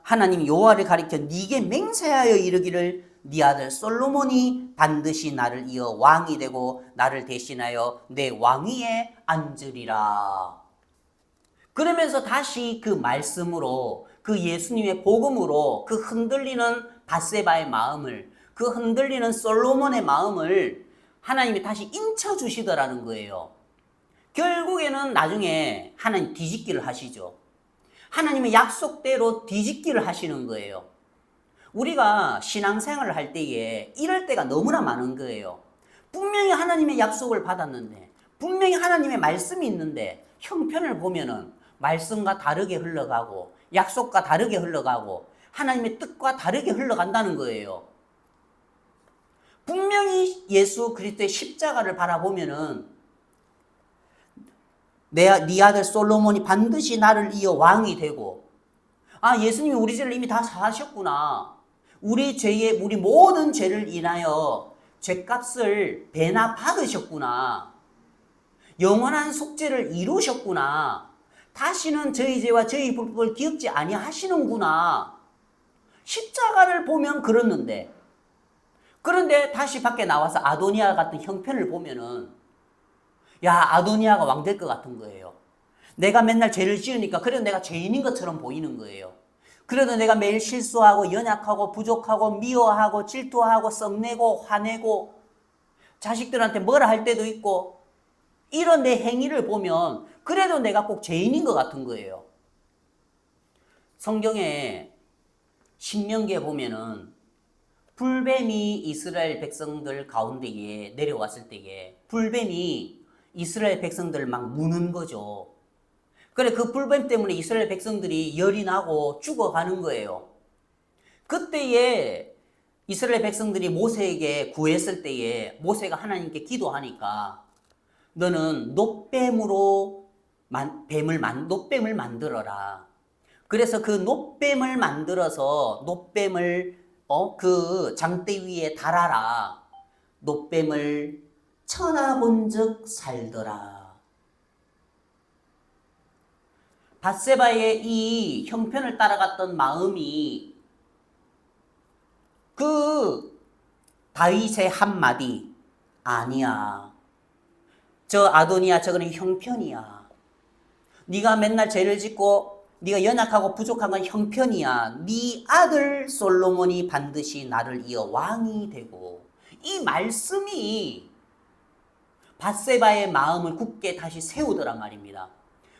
하나님 여호와를 가리켜 네게 맹세하여 이르기를, 네 아들 솔로몬이 반드시 나를 이어 왕이 되고 나를 대신하여 내 왕위에 앉으리라. 그러면서 다시 그 말씀으로, 그 예수님의 복음으로 그 흔들리는 밧세바의 마음을, 그 흔들리는 솔로몬의 마음을 하나님이 다시 인쳐주시더라는 거예요. 결국에는 나중에 하나님 뒤집기를 하시죠. 하나님의 약속대로 뒤집기를 하시는 거예요. 우리가 신앙생활을 할 때에 이럴 때가 너무나 많은 거예요. 분명히 하나님의 약속을 받았는데, 분명히 하나님의 말씀이 있는데, 형편을 보면은 말씀과 다르게 흘러가고 약속과 다르게 흘러가고 하나님의 뜻과 다르게 흘러간다는 거예요. 분명히 예수 그리스도의 십자가를 바라보면은, 네 아들 솔로몬이 반드시 나를 이어 왕이 되고, 아, 예수님이 우리 죄를 이미 다 사하셨구나. 우리 모든 죄를 인하여 죄값을 배나 받으셨구나. 영원한 속죄를 이루셨구나. 다시는 저희 죄와 저희 불법을 기억지 아니하시는구나. 십자가를 보면 그렇는데, 그런데 다시 밖에 나와서 아도니아 같은 형편을 보면은, 야, 아도니아가 왕 될 것 같은 거예요. 내가 맨날 죄를 지으니까 그래도 내가 죄인인 것처럼 보이는 거예요. 그래도 내가 매일 실수하고 연약하고 부족하고 미워하고 질투하고 썩내고 화내고 자식들한테 뭐라 할 때도 있고, 이런 내 행위를 보면 그래도 내가 꼭 죄인인 것 같은 거예요. 성경에 신명기에 보면은 불뱀이 이스라엘 백성들 가운데에 내려왔을 때에 불뱀이 이스라엘 백성들을 막 무는 거죠. 그래, 그 불뱀 때문에 이스라엘 백성들이 열이 나고 죽어가는 거예요. 그때에 이스라엘 백성들이 모세에게 구했을 때에 모세가 하나님께 기도하니까, 너는 노뱀을 만들어라. 그래서 그 노뱀을 만들어서 노뱀을 그 장대 위에 달아라. 노뱀을 쳐다본 적 살더라. 밧세바의 이 형편을 따라갔던 마음이 그 다윗의 한마디, 아니야. 저 아도니아 저거는 형편이야. 네가 맨날 죄를 짓고 네가 연약하고 부족한 건 형편이야. 네 아들 솔로몬이 반드시 나를 이어 왕이 되고. 이 말씀이 밧세바의 마음을 굳게 다시 세우더란 말입니다.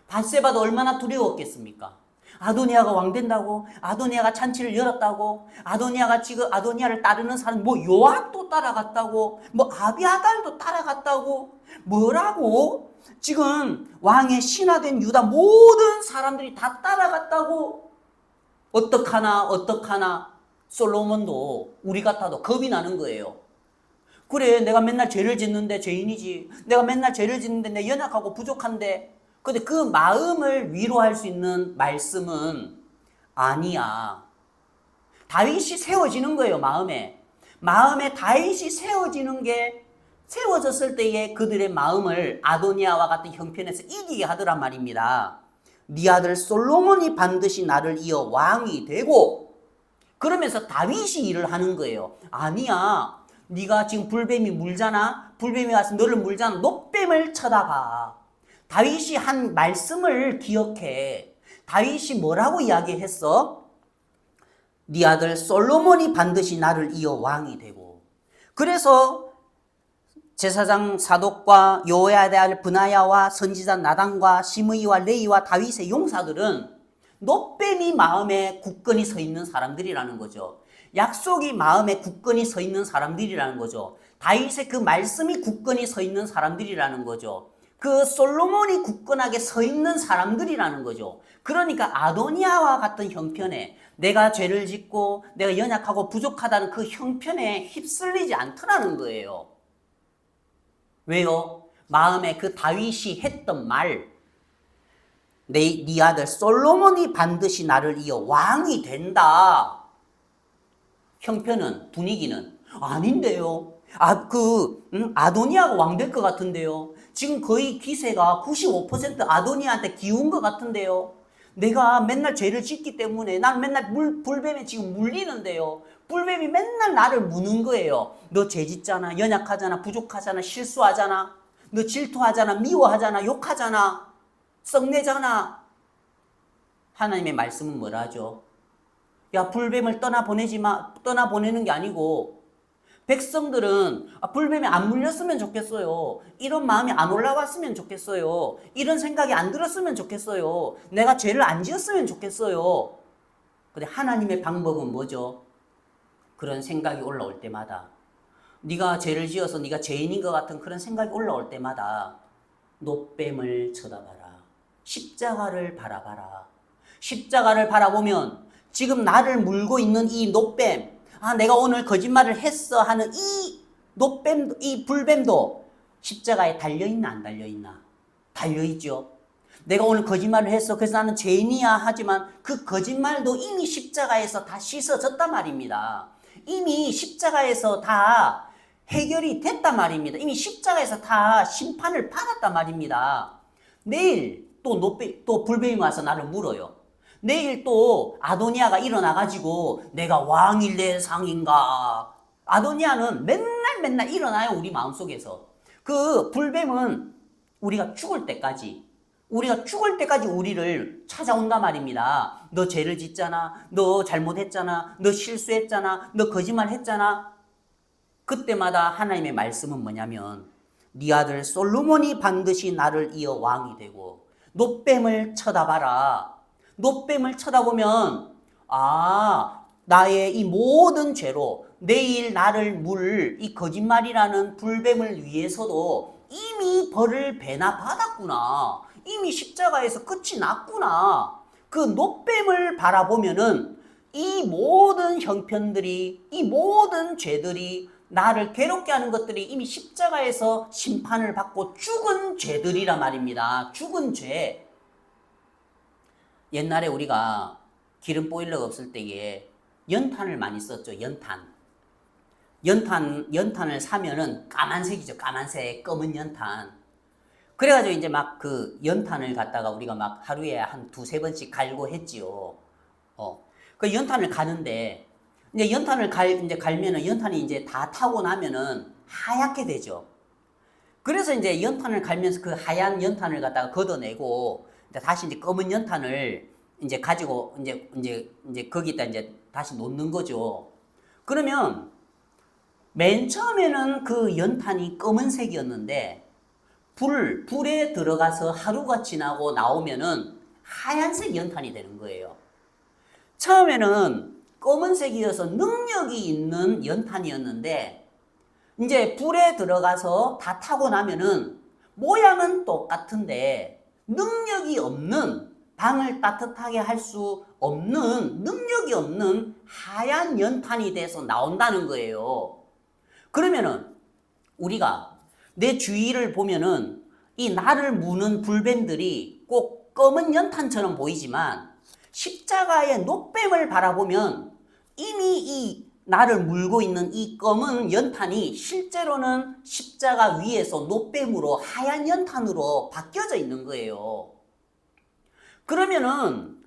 밧세바도 얼마나 두려웠겠습니까? 아도니아가 왕 된다고, 아도니아가 잔치를 열었다고, 아도니아가 지금 아도니아를 따르는 사람, 뭐 요압도 따라갔다고, 뭐 아비아달도 따라갔다고, 뭐라고? 지금 왕의 신하된 유다 모든 사람들이 다 따라갔다고. 어떡하나 솔로몬도 우리 같아도 겁이 나는 거예요. 그래, 내가 맨날 죄를 짓는데 죄인이지. 내가 맨날 죄를 짓는데 내 연약하고 부족한데. 근데 그 마음을 위로할 수 있는 말씀은 아니야. 다윗이 세워지는 거예요, 마음에. 마음에 다윗이 세워지는 게 세워졌을 때에 그들의 마음을 아도니아와 같은 형편에서 이기게 하더란 말입니다. 네 아들 솔로몬이 반드시 나를 이어 왕이 되고. 그러면서 다윗이 일을 하는 거예요. 아니야. 네가 지금 불뱀이 물잖아. 불뱀이 와서 너를 물잖아. 노뱀을 쳐다봐. 다윗이 한 말씀을 기억해. 다윗이 뭐라고 이야기했어? 네 아들 솔로몬이 반드시 나를 이어 왕이 되고. 그래서 제사장 사독과 요야의 아들 브나야와 선지자 나단과 시므이와 레이와 다윗의 용사들은 노뱀이 마음에 굳건히 서 있는 사람들이라는 거죠. 약속이 마음에 굳건히 서 있는 사람들이라는 거죠. 다윗의 그 말씀이 굳건히 서 있는 사람들이라는 거죠. 그 솔로몬이 굳건하게 서 있는 사람들이라는 거죠. 그러니까 아도니아와 같은 형편에 내가 죄를 짓고 내가 연약하고 부족하다는 그 형편에 휩쓸리지 않더라는 거예요. 왜요? 마음에 그 다윗이 했던 말, 네 아들 솔로몬이 반드시 나를 이어 왕이 된다. 형편은, 분위기는 아닌데요. 아도니아가 왕 될 것 같은데요. 지금 거의 기세가 95% 아도니아한테 기운 것 같은데요. 내가 맨날 죄를 짓기 때문에 난 맨날 불뱀에 지금 물리는데요. 불뱀이 맨날 나를 무는 거예요. 너 죄 짓잖아, 연약하잖아, 부족하잖아, 실수하잖아, 너 질투하잖아, 미워하잖아, 욕하잖아, 썩내잖아. 하나님의 말씀은 뭐라 하죠? 야, 불뱀을 떠나보내는 게 아니고, 백성들은 불뱀에 안 물렸으면 좋겠어요. 이런 마음이 안 올라왔으면 좋겠어요. 이런 생각이 안 들었으면 좋겠어요. 내가 죄를 안 지었으면 좋겠어요. 근데 하나님의 방법은 뭐죠? 그런 생각이 올라올 때마다, 네가 죄를 지어서 네가 죄인인 것 같은 그런 생각이 올라올 때마다 노뱀을 쳐다봐라. 십자가를 바라봐라. 십자가를 바라보면 지금 나를 물고 있는 이 노뱀, 내가 오늘 거짓말을 했어 하는 이 노뱀, 이 불뱀도 십자가에 달려있나 안 달려있나? 달려있죠. 내가 오늘 거짓말을 했어, 그래서 나는 죄인이야 하지만 그 거짓말도 이미 십자가에서 다 씻어졌단 말입니다. 이미 십자가에서 다 해결이 됐단 말입니다. 이미 십자가에서 다 심판을 받았단 말입니다. 내일 또 불뱀이 와서 나를 물어요. 내일 또 아도니아가 일어나가지고 내가 왕일래 상인가? 아도니아는 맨날 일어나요, 우리 마음속에서. 그 불뱀은 우리가 죽을 때까지 우리를 찾아온단 말입니다. 너 죄를 짓잖아, 너 잘못했잖아, 너 실수했잖아, 너 거짓말했잖아. 그때마다 하나님의 말씀은 뭐냐면 네 아들 솔로몬이 반드시 나를 이어 왕이 되고. 노뱀을 쳐다봐라. 노뱀을 쳐다보면 나의 이 모든 죄로 내일 나를 물 이 거짓말이라는 불뱀을 위해서도 이미 벌을 배나 받았구나. 이미 십자가에서 끝이 났구나. 그 노뱀을 바라보면은 이 모든 형편들이, 이 모든 죄들이, 나를 괴롭게 하는 것들이 이미 십자가에서 심판을 받고 죽은 죄들이란 말입니다. 죽은 죄. 옛날에 우리가 기름 보일러가 없을 때에 연탄을 많이 썼죠. 연탄을 사면은 까만색이죠. 까만색, 검은 연탄. 그래가지고 이제 막 그 연탄을 갖다가 우리가 막 하루에 한 두세 번씩 갈고 했지요. 그 연탄을 가는데, 이제 이제 갈면은 연탄이 이제 다 타고 나면은 하얗게 되죠. 그래서 이제 연탄을 갈면서 그 하얀 연탄을 갖다가 걷어내고, 다시 이제 검은 연탄을 이제 가지고 이제 거기다 이제 다시 놓는 거죠. 그러면 맨 처음에는 그 연탄이 검은색이었는데 불에 들어가서 하루가 지나고 나오면은 하얀색 연탄이 되는 거예요. 처음에는 검은색이어서 능력이 있는 연탄이었는데 이제 불에 들어가서 다 타고 나면은 모양은 똑같은데 능력이 없는, 방을 따뜻하게 할 수 없는, 능력이 없는 하얀 연탄이 돼서 나온다는 거예요. 그러면은 우리가 내 주위를 보면은 이 나를 무는 불뱀들이 꼭 검은 연탄처럼 보이지만 십자가의 노뱀을 바라보면 이미 이 나를 물고 있는 이 검은 연탄이 실제로는 십자가 위에서 노뱀으로 하얀 연탄으로 바뀌어져 있는 거예요. 그러면은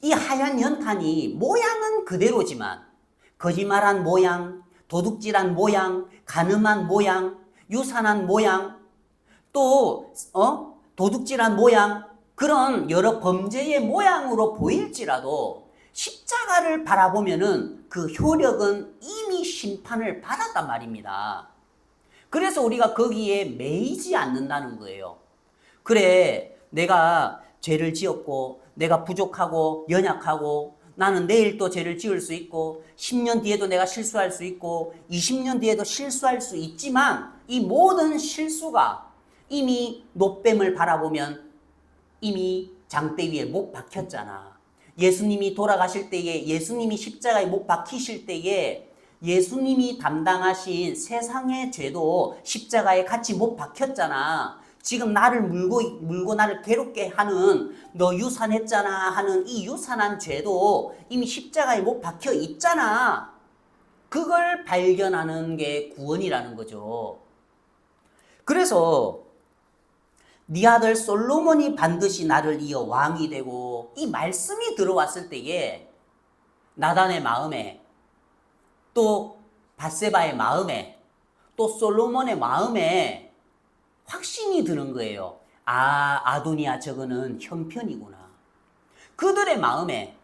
이 하얀 연탄이 모양은 그대로지만 거짓말한 모양, 도둑질한 모양, 간음한 모양, 유산한 모양, 또 도둑질한 모양, 그런 여러 범죄의 모양으로 보일지라도 십자가를 바라보면은 그 효력은 이미 심판을 받았단 말입니다. 그래서 우리가 거기에 매이지 않는다는 거예요. 그래, 내가 죄를 지었고 내가 부족하고 연약하고 나는 내일 또 죄를 지을 수 있고 10년 뒤에도 내가 실수할 수 있고 20년 뒤에도 실수할 수 있지만 이 모든 실수가 이미 노뱀을 바라보면 이미 장대 위에 못 박혔잖아. 예수님이 돌아가실 때에, 예수님이 십자가에 못 박히실 때에 예수님이 담당하신 세상의 죄도 십자가에 같이 못 박혔잖아. 지금 나를 물고 나를 괴롭게 하는, 너 유산했잖아 하는 이 유산한 죄도 이미 십자가에 못 박혀 있잖아. 그걸 발견하는 게 구원이라는 거죠. 그래서 네 아들 솔로몬이 반드시 나를 이어 왕이 되고, 이 말씀이 들어왔을 때에 나단의 마음에, 또 밧세바의 마음에, 또 솔로몬의 마음에 확신이 드는 거예요. 아, 아도니아 저거는 형편이구나. 그들의 마음에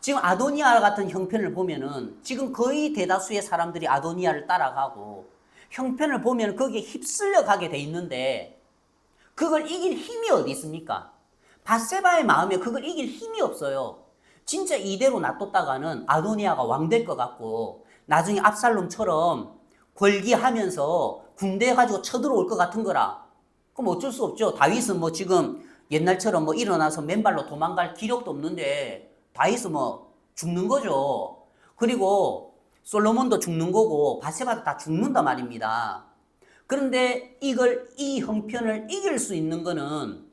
지금 아도니아 같은 형편을 보면은 지금 거의 대다수의 사람들이 아도니아를 따라가고 형편을 보면 거기에 휩쓸려 가게 돼 있는데 그걸 이길 힘이 어디 있습니까? 밧세바의 마음에 그걸 이길 힘이 없어요. 진짜 이대로 놔뒀다가는 아도니아가 왕 될 것 같고 나중에 압살롬처럼 권기하면서 군대 가지고 쳐들어올 것 같은 거라. 그럼 어쩔 수 없죠. 다윗은 뭐 지금 옛날처럼 뭐 일어나서 맨발로 도망갈 기력도 없는데 다윗은 뭐 죽는 거죠. 그리고 솔로몬도 죽는 거고 밧세바도 다 죽는단 말입니다. 그런데 이 형편을 이길 수 있는 거는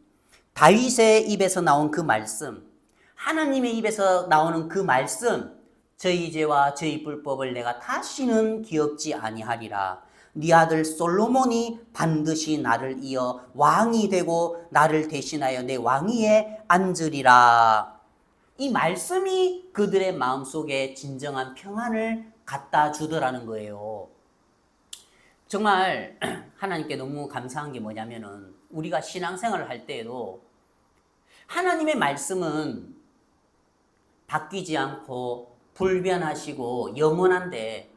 다윗의 입에서 나온 그 말씀, 하나님의 입에서 나오는 그 말씀, 저희 죄와 저희 불법을 내가 다시는 기억지 아니하리라. 네 아들 솔로몬이 반드시 나를 이어 왕이 되고 나를 대신하여 내 왕위에 앉으리라. 이 말씀이 그들의 마음속에 진정한 평안을 갖다 주더라는 거예요. 정말 하나님께 너무 감사한 게 뭐냐면은 우리가 신앙생활을 할 때에도 하나님의 말씀은 바뀌지 않고 불변하시고 영원한데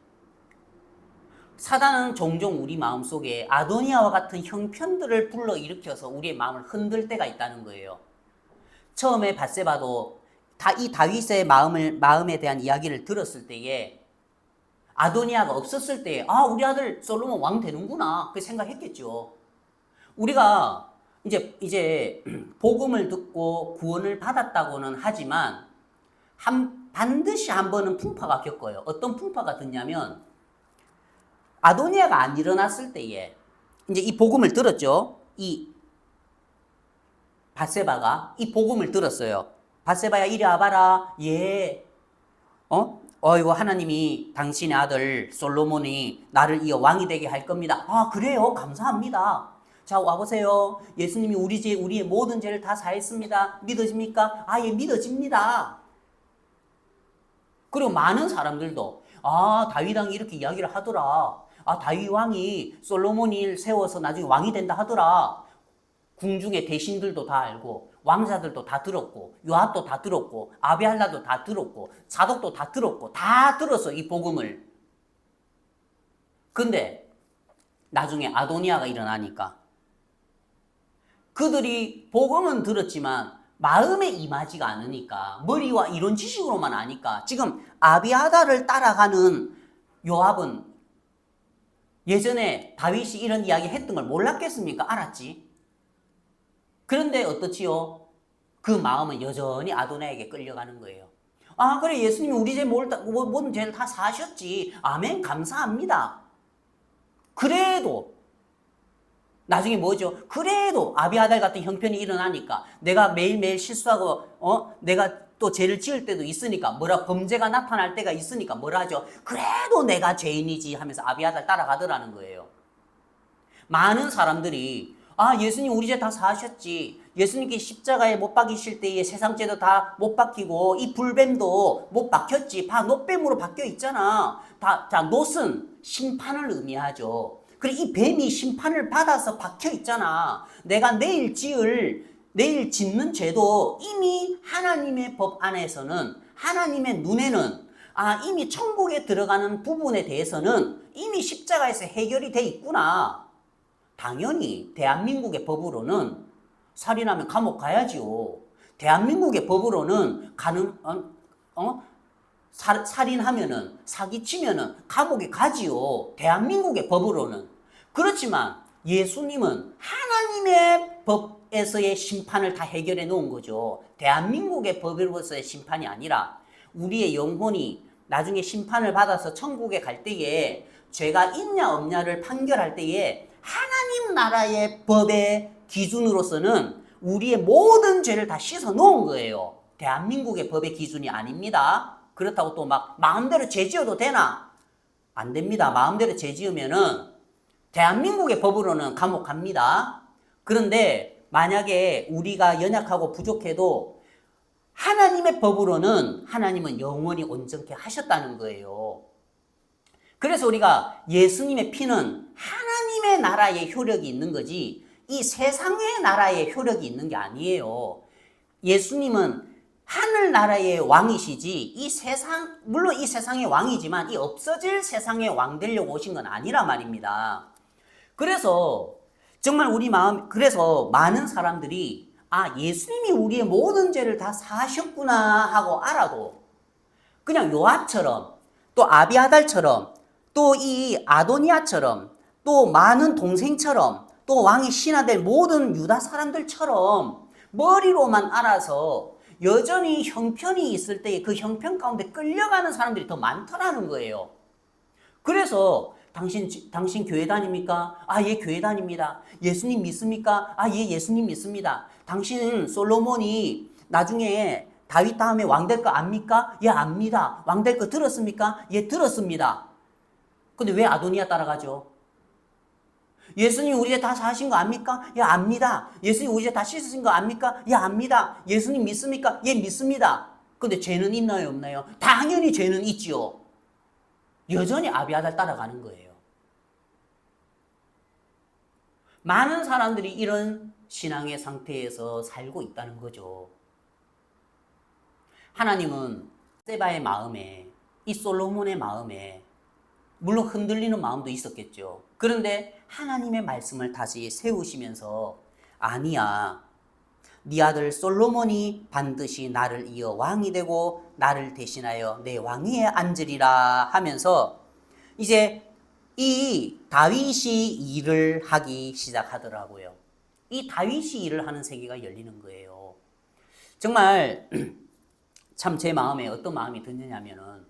사단은 종종 우리 마음속에 아도니아와 같은 형편들을 불러일으켜서 우리의 마음을 흔들 때가 있다는 거예요. 처음에 밧세바도 이 다윗의 마음에 대한 이야기를 들었을 때에 아도니아가 없었을 때 우리 아들 솔로몬 왕 되는구나 그 생각했겠죠. 우리가 이제 복음을 듣고 구원을 받았다고는 하지만 반드시 한 번은 풍파가 겪어요. 어떤 풍파가 듣냐면 아도니아가 안 일어났을 때에 이제 이 복음을 들었죠. 이 밧세바가 이 복음을 들었어요. 밧세바야 이리 와봐라. 어이구 하나님이 당신의 아들 솔로몬이 나를 이어 왕이 되게 할 겁니다. 아 그래요? 감사합니다. 자 와보세요. 예수님이 우리의 모든 죄를 다 사했습니다. 믿어집니까? 아 예 믿어집니다. 그리고 많은 사람들도 아 다윗 왕이 이렇게 이야기를 하더라. 아 다윗 왕이 솔로몬을 세워서 나중에 왕이 된다 하더라. 궁중의 대신들도 다 알고 왕자들도 다 들었고 요압도 다 들었고 아비알라도 다 들었고 사독도 다 들었고 다 들었어 이 복음을. 근데 나중에 아도니아가 일어나니까 그들이 복음은 들었지만 마음에 임하지가 않으니까 머리와 이론 지식으로만 아니까 지금 아비아달을 따라가는 요압은 예전에 다윗이 이런 이야기 했던 걸 몰랐겠습니까? 알았지. 그런데 어떻지요? 그 마음은 여전히 아도나에게 끌려가는 거예요. 아 그래 예수님이 우리 죄 모든 죄를 다 사셨지. 아멘 감사합니다. 그래도 나중에 뭐죠? 그래도 아비아달 같은 형편이 일어나니까 내가 매일매일 실수하고 내가 또 죄를 지을 때도 있으니까 범죄가 나타날 때가 있으니까 뭐라 하죠? 그래도 내가 죄인이지 하면서 아비아달 따라가더라는 거예요. 많은 사람들이 아 예수님 우리 죄 다 사하셨지. 예수님께 십자가에 못 박이실 때에 세상 죄도 다 못 박히고 이 불뱀도 못 박혔지. 노뱀으로 박혀 있잖아. 자 노은 심판을 의미하죠. 그리고 이 뱀이 심판을 받아서 박혀 있잖아. 내가 내일 짓는 죄도 이미 하나님의 법 안에서는 하나님의 눈에는 이미 천국에 들어가는 부분에 대해서는 이미 십자가에서 해결이 돼 있구나. 당연히 대한민국의 법으로는 살인하면 감옥 가야지요. 대한민국의 법으로는 살인하면은 사기치면은 감옥에 가지요. 대한민국의 법으로는. 그렇지만 예수님은 하나님의 법에서의 심판을 다 해결해 놓은 거죠. 대한민국의 법으로서의 심판이 아니라 우리의 영혼이 나중에 심판을 받아서 천국에 갈 때에 죄가 있냐 없냐를 판결할 때에 하나님 나라의 법의 기준으로서는 우리의 모든 죄를 다 씻어 놓은 거예요. 대한민국의 법의 기준이 아닙니다. 그렇다고 또 막 마음대로 죄 지어도 되나? 안 됩니다. 마음대로 죄 지으면은 대한민국의 법으로는 감옥 갑니다. 그런데 만약에 우리가 연약하고 부족해도 하나님의 법으로는 하나님은 영원히 온전케 하셨다는 거예요. 그래서 우리가 예수님의 피는 하나님의 나라의 효력이 있는 거지 이 세상의 나라의 효력이 있는 게 아니에요. 예수님은 하늘나라의 왕이시지 물론 이 세상의 왕이지만 이 없어질 세상의 왕 되려고 오신 건 아니란 말입니다. 그래서 정말 그래서 많은 사람들이 예수님이 우리의 모든 죄를 다 사하셨구나 하고 알아도 그냥 요압처럼 또 아비아달처럼 또 이 아도니아처럼 또 많은 동생처럼 또 왕이 신하될 모든 유다 사람들처럼 머리로만 알아서 여전히 형편이 있을 때에 그 형편 가운데 끌려가는 사람들이 더 많더라는 거예요. 그래서 당신 교회 다닙니까? 예, 교회 다닙니다. 예수님 믿습니까? 예, 예수님 믿습니다. 당신 솔로몬이 나중에 다윗 다음에 왕 될 거 압니까? 예, 압니다. 왕 될 거 들었습니까? 예, 들었습니다. 근데 왜 아도니아 따라가죠? 예수님 우리 죄 다 사하신 거 압니까? 예, 압니다. 예수님 우리 죄 다 씻으신 거 압니까? 예, 압니다. 예수님 믿습니까? 예, 믿습니다. 근데 죄는 있나요, 없나요? 당연히 죄는 있지요. 여전히 아비아달 따라가는 거예요. 많은 사람들이 이런 신앙의 상태에서 살고 있다는 거죠. 하나님은 세바의 마음에, 이 솔로몬의 마음에 물론 흔들리는 마음도 있었겠죠. 그런데 하나님의 말씀을 다시 세우시면서 아니야. 네 아들 솔로몬이 반드시 나를 이어 왕이 되고 나를 대신하여 내 왕위에 앉으리라 하면서 이제 이 다윗이 일을 하기 시작하더라고요. 이 다윗이 일을 하는 세계가 열리는 거예요. 정말 참 제 마음에 어떤 마음이 드느냐면은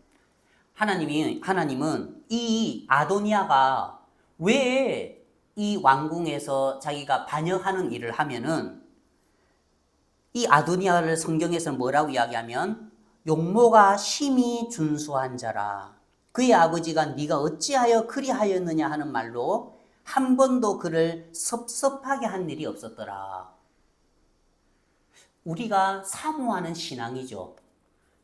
하나님은 이 아도니아가 왜 이 왕궁에서 자기가 반역하는 일을 하면은 이 아도니아를 성경에서는 뭐라고 이야기하면 용모가 심히 준수한 자라. 그의 아버지가 네가 어찌하여 그리하였느냐 하는 말로 한 번도 그를 섭섭하게 한 일이 없었더라. 우리가 사모하는 신앙이죠.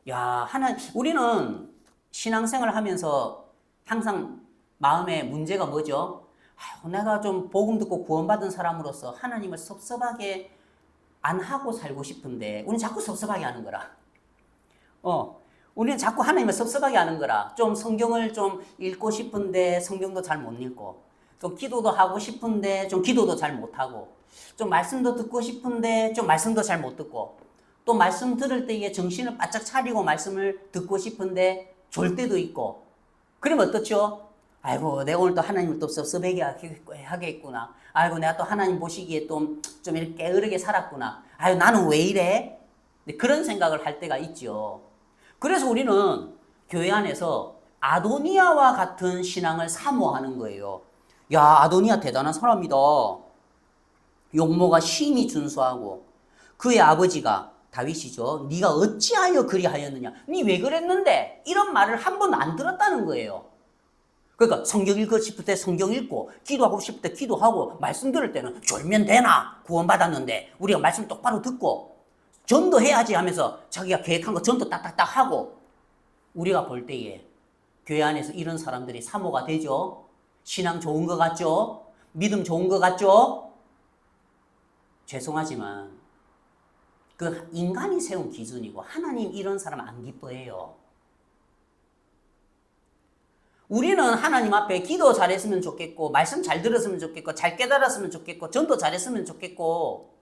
야, 우리는 신앙생활 하면서 항상 마음에 문제가 뭐죠? 아유, 내가 좀 복음 듣고 구원받은 사람으로서 하나님을 섭섭하게 안 하고 살고 싶은데, 우리는 자꾸 섭섭하게 하는 거라. 우리는 자꾸 하나님을 섭섭하게 하는 거라. 좀 성경을 좀 읽고 싶은데 성경도 잘 못 읽고, 좀 기도도 하고 싶은데 좀 기도도 잘 못하고, 좀 말씀도 듣고 싶은데 좀 말씀도 잘 못 듣고, 또 말씀 들을 때에 정신을 바짝 차리고 말씀을 듣고 싶은데 졸 때도 있고. 그러면 어떻죠? 아이고, 내가 오늘 또 하나님을 또 섭섭하게 하겠구나. 아이고, 내가 또 하나님 보시기에 좀 이렇게 게으르게 살았구나. 아유, 나는 왜 이래? 그런 생각을 할 때가 있죠. 그래서 우리는 교회 안에서 아도니아와 같은 신앙을 사모하는 거예요. 야, 아도니아 대단한 사람이다. 용모가 심히 준수하고, 그의 아버지가 다윗이죠. 네가 어찌하여 그리하였느냐? 네 왜 그랬는데? 이런 말을 한 번도 안 들었다는 거예요. 그러니까 성경 읽고 싶을 때 성경 읽고, 기도하고 싶을 때 기도하고, 말씀 들을 때는 졸면 되나? 구원받았는데 우리가 말씀 똑바로 듣고 전도해야지 하면서 자기가 계획한 거 전도 딱딱딱 하고. 우리가 볼 때에 교회 안에서 이런 사람들이 사모가 되죠. 신앙 좋은 것 같죠? 믿음 좋은 것 같죠? 죄송하지만 그 인간이 세운 기준이고, 하나님 이런 사람 안 기뻐해요. 우리는 하나님 앞에 기도 잘했으면 좋겠고, 말씀 잘 들었으면 좋겠고, 잘 깨달았으면 좋겠고, 전도 잘했으면 좋겠고,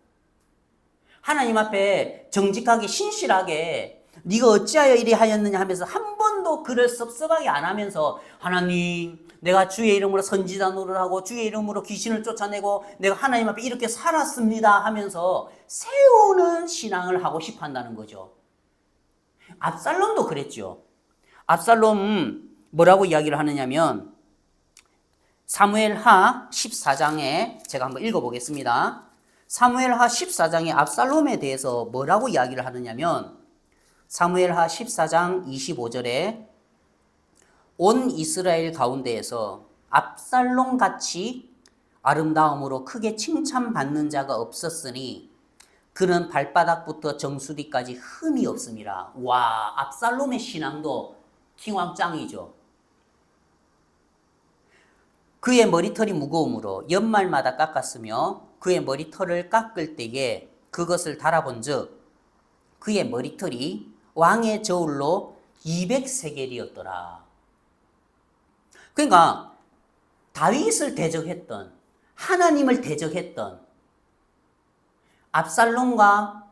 하나님 앞에 정직하게 신실하게 네가 어찌하여 이리 하였느냐 하면서 한 번도 그를 섭섭하게 안 하면서, 하나님 내가 주의 이름으로 선지자 노릇을 하고 주의 이름으로 귀신을 쫓아내고 내가 하나님 앞에 이렇게 살았습니다 하면서 세우는 신앙을 하고 싶어 한다는 거죠. 압살롬도 그랬죠. 압살롬 뭐라고 이야기를 하느냐면, 사무엘하 14장에 제가 한번 읽어보겠습니다. 사무엘하 14장에 압살롬에 대해서 뭐라고 이야기를 하느냐면, 사무엘하 14장 25절에 온 이스라엘 가운데에서 압살롬 같이 아름다움으로 크게 칭찬받는 자가 없었으니 그는 발바닥부터 정수리까지 흠이 없음이라. 와, 압살롬의 신앙도 킹왕짱이죠. 그의 머리털이 무거움으로 연말마다 깎았으며 그의 머리털을 깎을 때에 그것을 달아본즉 그의 머리털이 왕의 저울로 200세겔이었더라. 그러니까 다윗을 대적했던, 하나님을 대적했던 압살롬과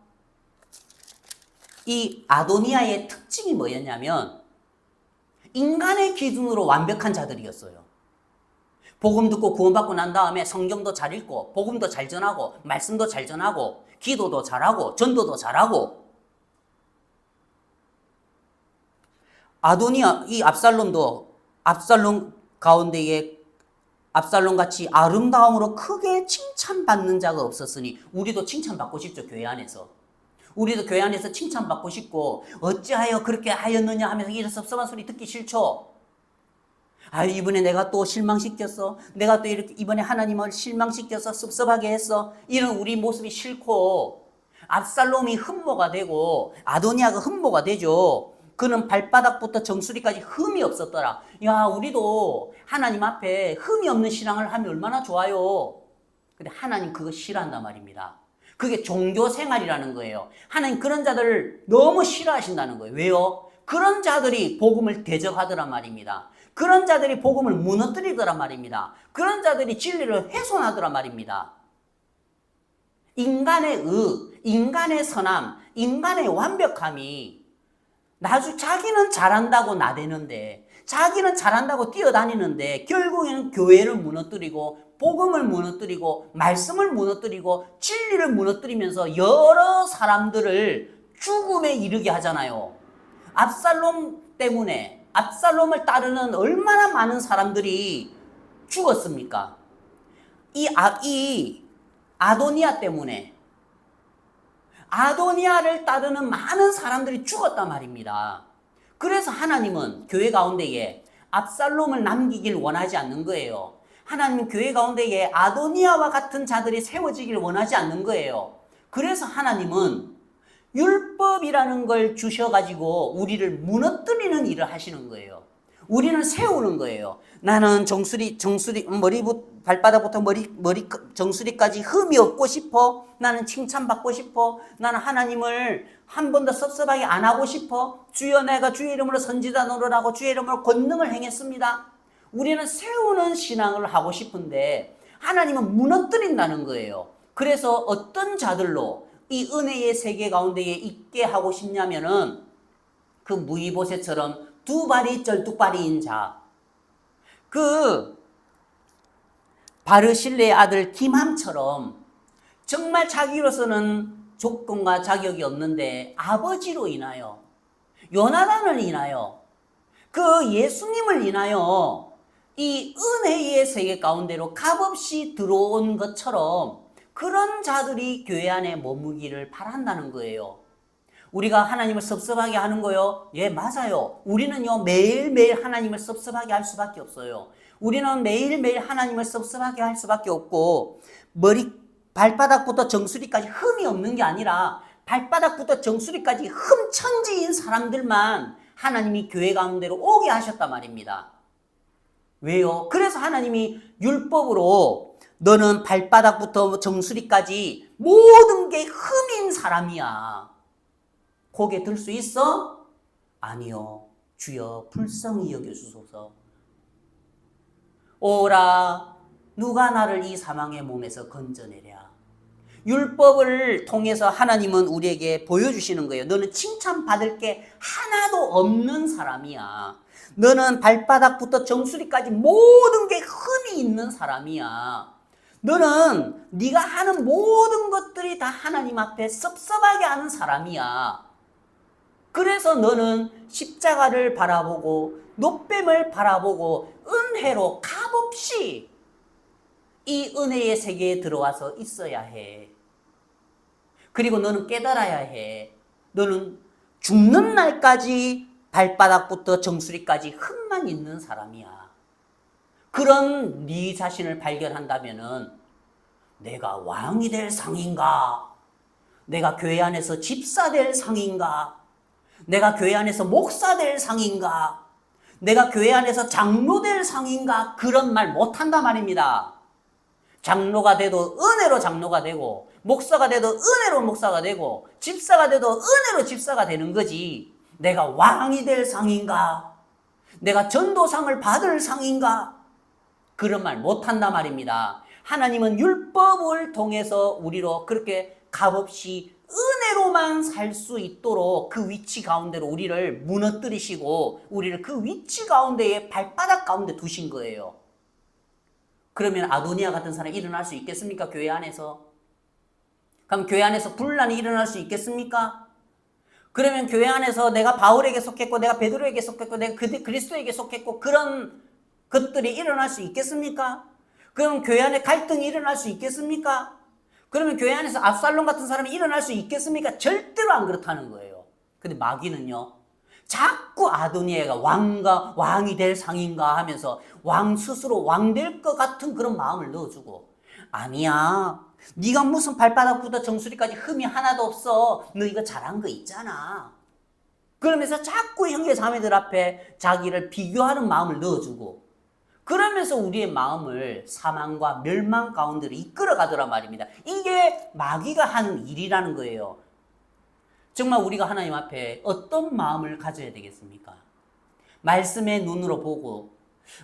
이 아도니아의 특징이 뭐였냐면, 인간의 기준으로 완벽한 자들이었어요. 복음 듣고 구원받고 난 다음에 성경도 잘 읽고, 복음도 잘 전하고, 말씀도 잘 전하고, 기도도 잘하고, 전도도 잘하고. 아도니아, 이 압살롬도 압살롬 가운데에 압살롬같이 아름다움으로 크게 칭찬받는 자가 없었으니, 우리도 칭찬받고 싶죠. 교회 안에서. 우리도 교회 안에서 칭찬받고 싶고, 어찌하여 그렇게 하였느냐 하면서 이런 섭섭한 소리 듣기 싫죠. 아, 이번에 내가 또 실망시켰어. 내가 또 이렇게 이번에 하나님을 실망시켜서 섭섭하게 했어. 이런 우리 모습이 싫고, 압살롬이 흠모가 되고 아도니아가 흠모가 되죠. 그는 발바닥부터 정수리까지 흠이 없었더라. 야, 우리도 하나님 앞에 흠이 없는 신앙을 하면 얼마나 좋아요. 근데 하나님 그거 싫어한단 말입니다. 그게 종교 생활이라는 거예요. 하나님 그런 자들을 너무 싫어하신다는 거예요. 왜요? 그런 자들이 복음을 대적하더란 말입니다. 그런 자들이 복음을 무너뜨리더란 말입니다. 그런 자들이 진리를 훼손하더란 말입니다. 인간의 인간의 선함, 인간의 완벽함이 자기는 잘한다고 나대는데, 자기는 잘한다고 뛰어다니는데 결국에는 교회를 무너뜨리고 복음을 무너뜨리고 말씀을 무너뜨리고 진리를 무너뜨리면서 여러 사람들을 죽음에 이르게 하잖아요. 압살롬 때문에, 압살롬을 따르는 얼마나 많은 사람들이 죽었습니까? 이 아도니아 때문에, 아도니아를 따르는 많은 사람들이 죽었단 말입니다. 그래서 하나님은 교회 가운데에 압살롬을 남기길 원하지 않는 거예요. 하나님은 교회 가운데에 아도니아와 같은 자들이 세워지길 원하지 않는 거예요. 그래서 하나님은 율법이라는 걸 주셔가지고 우리를 무너뜨리는 일을 하시는 거예요. 우리는 세우는 거예요. 나는 정수리 발바닥부터 머리 정수리까지 흠이 없고 싶어. 나는 칭찬받고 싶어. 나는 하나님을 한 번도 섭섭하게 안 하고 싶어. 주여, 내가 주의 이름으로 선지자 노릇하고 주의 이름으로 권능을 행했습니다. 우리는 세우는 신앙을 하고 싶은데 하나님은 무너뜨린다는 거예요. 그래서 어떤 자들로 이 은혜의 세계 가운데에 있게 하고 싶냐면은 그 무이보셋처럼 두 발이 쩔뚝발이인 자, 그 바르실레의 아들 김함처럼 정말 자기로서는 조건과 자격이 없는데 아버지로 인하여, 요나단을 인하여, 그 예수님을 인하여 이 은혜의 세계 가운데로 값없이 들어온 것처럼 그런 자들이 교회 안에 머무기를 바란다는 거예요. 우리가 하나님을 섭섭하게 하는 거요? 예, 맞아요. 우리는요, 매일매일 하나님을 섭섭하게 할 수밖에 없어요. 우리는 매일매일 하나님을 섭섭하게 할 수밖에 없고, 발바닥부터 정수리까지 흠이 없는 게 아니라, 발바닥부터 정수리까지 흠천지인 사람들만 하나님이 교회 가운데로 오게 하셨단 말입니다. 왜요? 그래서 하나님이 율법으로 너는 발바닥부터 정수리까지 모든 게 흠인 사람이야. 고개 들 수 있어? 아니요. 주여 불쌍히 여겨주소서. 오라, 누가 나를 이 사망의 몸에서 건져내랴. 율법을 통해서 하나님은 우리에게 보여주시는 거예요. 너는 칭찬받을 게 하나도 없는 사람이야. 너는 발바닥부터 정수리까지 모든 게 흠이 있는 사람이야. 너는 네가 하는 모든 것들이 다 하나님 앞에 섭섭하게 하는 사람이야. 그래서 너는 십자가를 바라보고 노뱀을 바라보고 은혜로 값없이 이 은혜의 세계에 들어와서 있어야 해. 그리고 너는 깨달아야 해. 너는 죽는 날까지 발바닥부터 정수리까지 흠만 있는 사람이야. 그런 네 자신을 발견한다면은 내가 왕이 될 상인가? 내가 교회 안에서 집사 될 상인가? 내가 교회 안에서 목사 될 상인가? 내가 교회 안에서 장로 될 상인가? 그런 말 못한단 말입니다. 장로가 돼도 은혜로 장로가 되고, 목사가 돼도 은혜로 목사가 되고, 집사가 돼도 은혜로 집사가 되는 거지. 내가 왕이 될 상인가? 내가 전도상을 받을 상인가? 그런 말 못한단 말입니다. 하나님은 율법을 통해서 우리로 그렇게 값없이 은혜로만 살 수 있도록 그 위치 가운데로 우리를 무너뜨리시고 우리를 그 위치 가운데에 발바닥 가운데 두신 거예요. 그러면 아도니아 같은 사람이 일어날 수 있겠습니까? 교회 안에서? 그럼 교회 안에서 분란이 일어날 수 있겠습니까? 그러면 교회 안에서 내가 바울에게 속했고 내가 베드로에게 속했고 내가 그리스도에게 속했고 그런 것들이 일어날 수 있겠습니까? 그럼 교회 안에 갈등이 일어날 수 있겠습니까? 그러면 교회 안에서 압살롬 같은 사람이 일어날 수 있겠습니까? 절대로 안 그렇다는 거예요. 근데 마귀는요, 자꾸 아도니아가 왕이 될 상인가 하면서 왕 스스로 왕 될 것 같은 그런 마음을 넣어주고, 아니야, 네가 무슨 발바닥부터 정수리까지 흠이 하나도 없어. 너 이거 잘한 거 있잖아. 그러면서 자꾸 형제 자매들 앞에 자기를 비교하는 마음을 넣어주고, 그러면서 우리의 마음을 사망과 멸망 가운데로 이끌어 가더란 말입니다. 이게 마귀가 하는 일이라는 거예요. 정말 우리가 하나님 앞에 어떤 마음을 가져야 되겠습니까? 말씀의 눈으로 보고,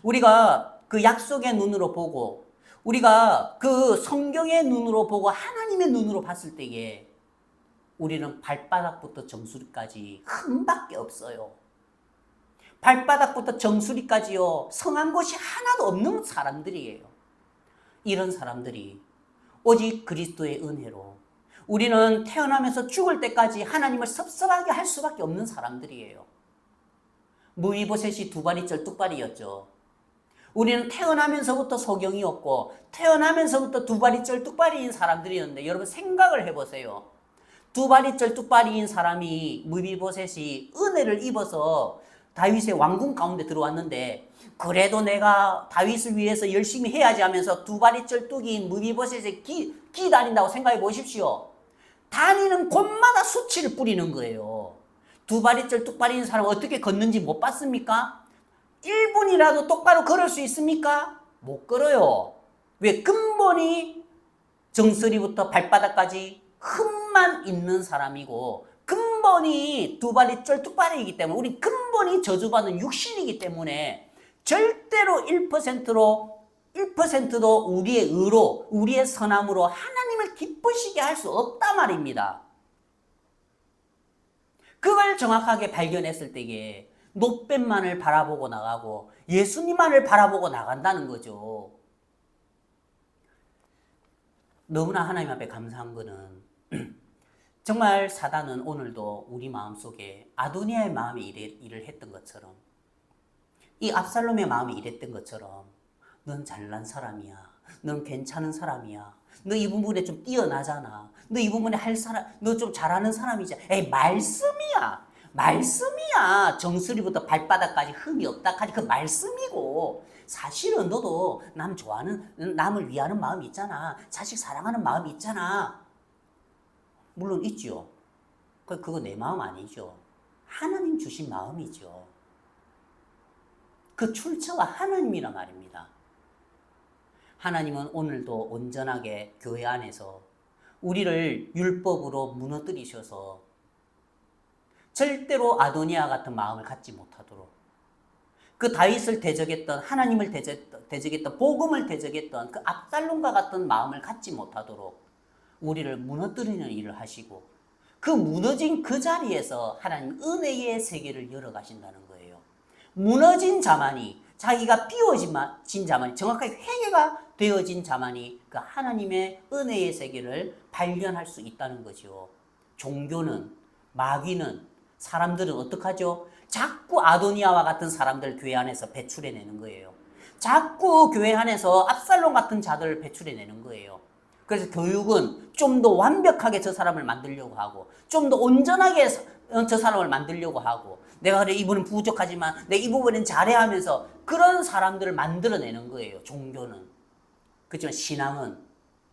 우리가 그 약속의 눈으로 보고, 우리가 그 성경의 눈으로 보고 하나님의 눈으로 봤을 때에 우리는 발바닥부터 정수리까지 흠밖에 없어요. 발바닥부터 정수리까지요, 성한 곳이 하나도 없는 사람들이에요. 이런 사람들이 오직 그리스도의 은혜로 우리는 태어나면서 죽을 때까지 하나님을 섭섭하게 할 수밖에 없는 사람들이에요. 무이보셋이 두 발이 쩔뚝발이었죠. 우리는 태어나면서부터 소경이었고 태어나면서부터 두 발이 쩔뚝발인 사람들이었는데, 여러분 생각을 해보세요. 두 발이 쩔뚝발이인 사람이 무비보셋이 은혜를 입어서 다윗의 왕궁 가운데 들어왔는데 그래도 내가 다윗을 위해서 열심히 해야지 하면서 두 발이 쩔뚝인 무비보셋에 기다린다고 생각해 보십시오. 다니는 곳마다 수치를 뿌리는 거예요. 두 발이 쩔뚝발인 사람 어떻게 걷는지 못 봤습니까? 1분이라도 똑바로 걸을 수 있습니까? 못 걸어요. 왜? 근본이 정수리부터 발바닥까지 흠만 있는 사람이고 근본이 두 발이 쩔뚝발이기 때문에 우리 근본이 저주받은 육신이기 때문에 절대로 1%도 우리의 의로 우리의 선함으로 하나님을 기쁘시게 할 수 없단 말입니다. 그걸 정확하게 발견했을 때에 노뱀만을 바라보고 나가고 예수님만을 바라보고 나간다는 거죠. 너무나 하나님 앞에 감사한 거는 정말 사단은 오늘도 우리 마음속에 아도니아의 마음이 일을 했던 것처럼 이 압살롬의 마음이 이랬던 것처럼 넌 잘난 사람이야. 넌 괜찮은 사람이야. 너 이 부분에 좀 뛰어나잖아. 너 이 부분에 할 사람, 너 좀 잘하는 사람이잖아. 에이, 말씀이야. 말씀이야. 정수리부터 발바닥까지 흠이 없다 하지 그 말씀이고 사실은 너도 남 좋아하는, 남을 위하는 마음이 있잖아. 자식 사랑하는 마음이 있잖아. 물론 있죠. 그거 내 마음 아니죠. 하나님 주신 마음이죠. 그 출처가 하나님이란 말입니다. 하나님은 오늘도 온전하게 교회 안에서 우리를 율법으로 무너뜨리셔서 절대로 아도니아 같은 마음을 갖지 못하도록 그 다윗을 대적했던 하나님을 대적했던 복음을 대적했던 그 압살롬과 같은 마음을 갖지 못하도록 우리를 무너뜨리는 일을 하시고 그 무너진 그 자리에서 하나님 은혜의 세계를 열어가신다는 거예요. 무너진 자만이 자기가 비워진 자만이 정확하게 회개가 되어진 자만이 그 하나님의 은혜의 세계를 발견할 수 있다는 거죠. 종교는 마귀는 사람들은 어떡하죠? 자꾸 아도니아와 같은 사람들 교회 안에서 배출해내는 거예요. 자꾸 교회 안에서 압살롬 같은 자들을 배출해내는 거예요. 그래서 교육은 좀 더 완벽하게 저 사람을 만들려고 하고 좀 더 온전하게 저 사람을 만들려고 하고 내가 그래 이분은 부족하지만 내 이 부분은 잘해야 하면서 그런 사람들을 만들어내는 거예요. 종교는. 그렇지만 신앙은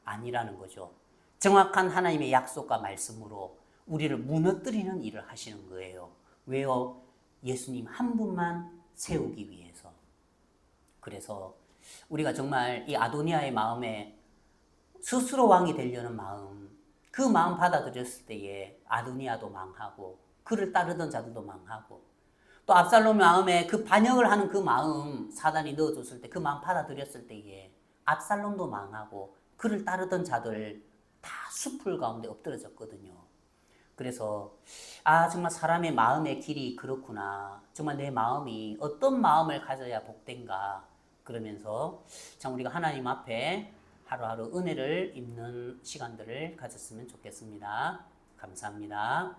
아니라는 거죠. 정확한 하나님의 약속과 말씀으로 우리를 무너뜨리는 일을 하시는 거예요. 왜요? 예수님 한 분만 세우기 위해서. 그래서 우리가 정말 이 아도니아의 마음에 스스로 왕이 되려는 마음, 그 마음 받아들였을 때에 아도니아도 망하고 그를 따르던 자들도 망하고 또 압살롬 마음에 그 반역을 하는 그 마음 사단이 넣어줬을 때 그 마음 받아들였을 때에 압살롬도 망하고 그를 따르던 자들 다 수풀 가운데 엎드러졌거든요. 그래서 정말 사람의 마음의 길이 그렇구나. 정말 내 마음이 어떤 마음을 가져야 복된가. 그러면서 참 우리가 하나님 앞에 하루하루 은혜를 입는 시간들을 가졌으면 좋겠습니다. 감사합니다.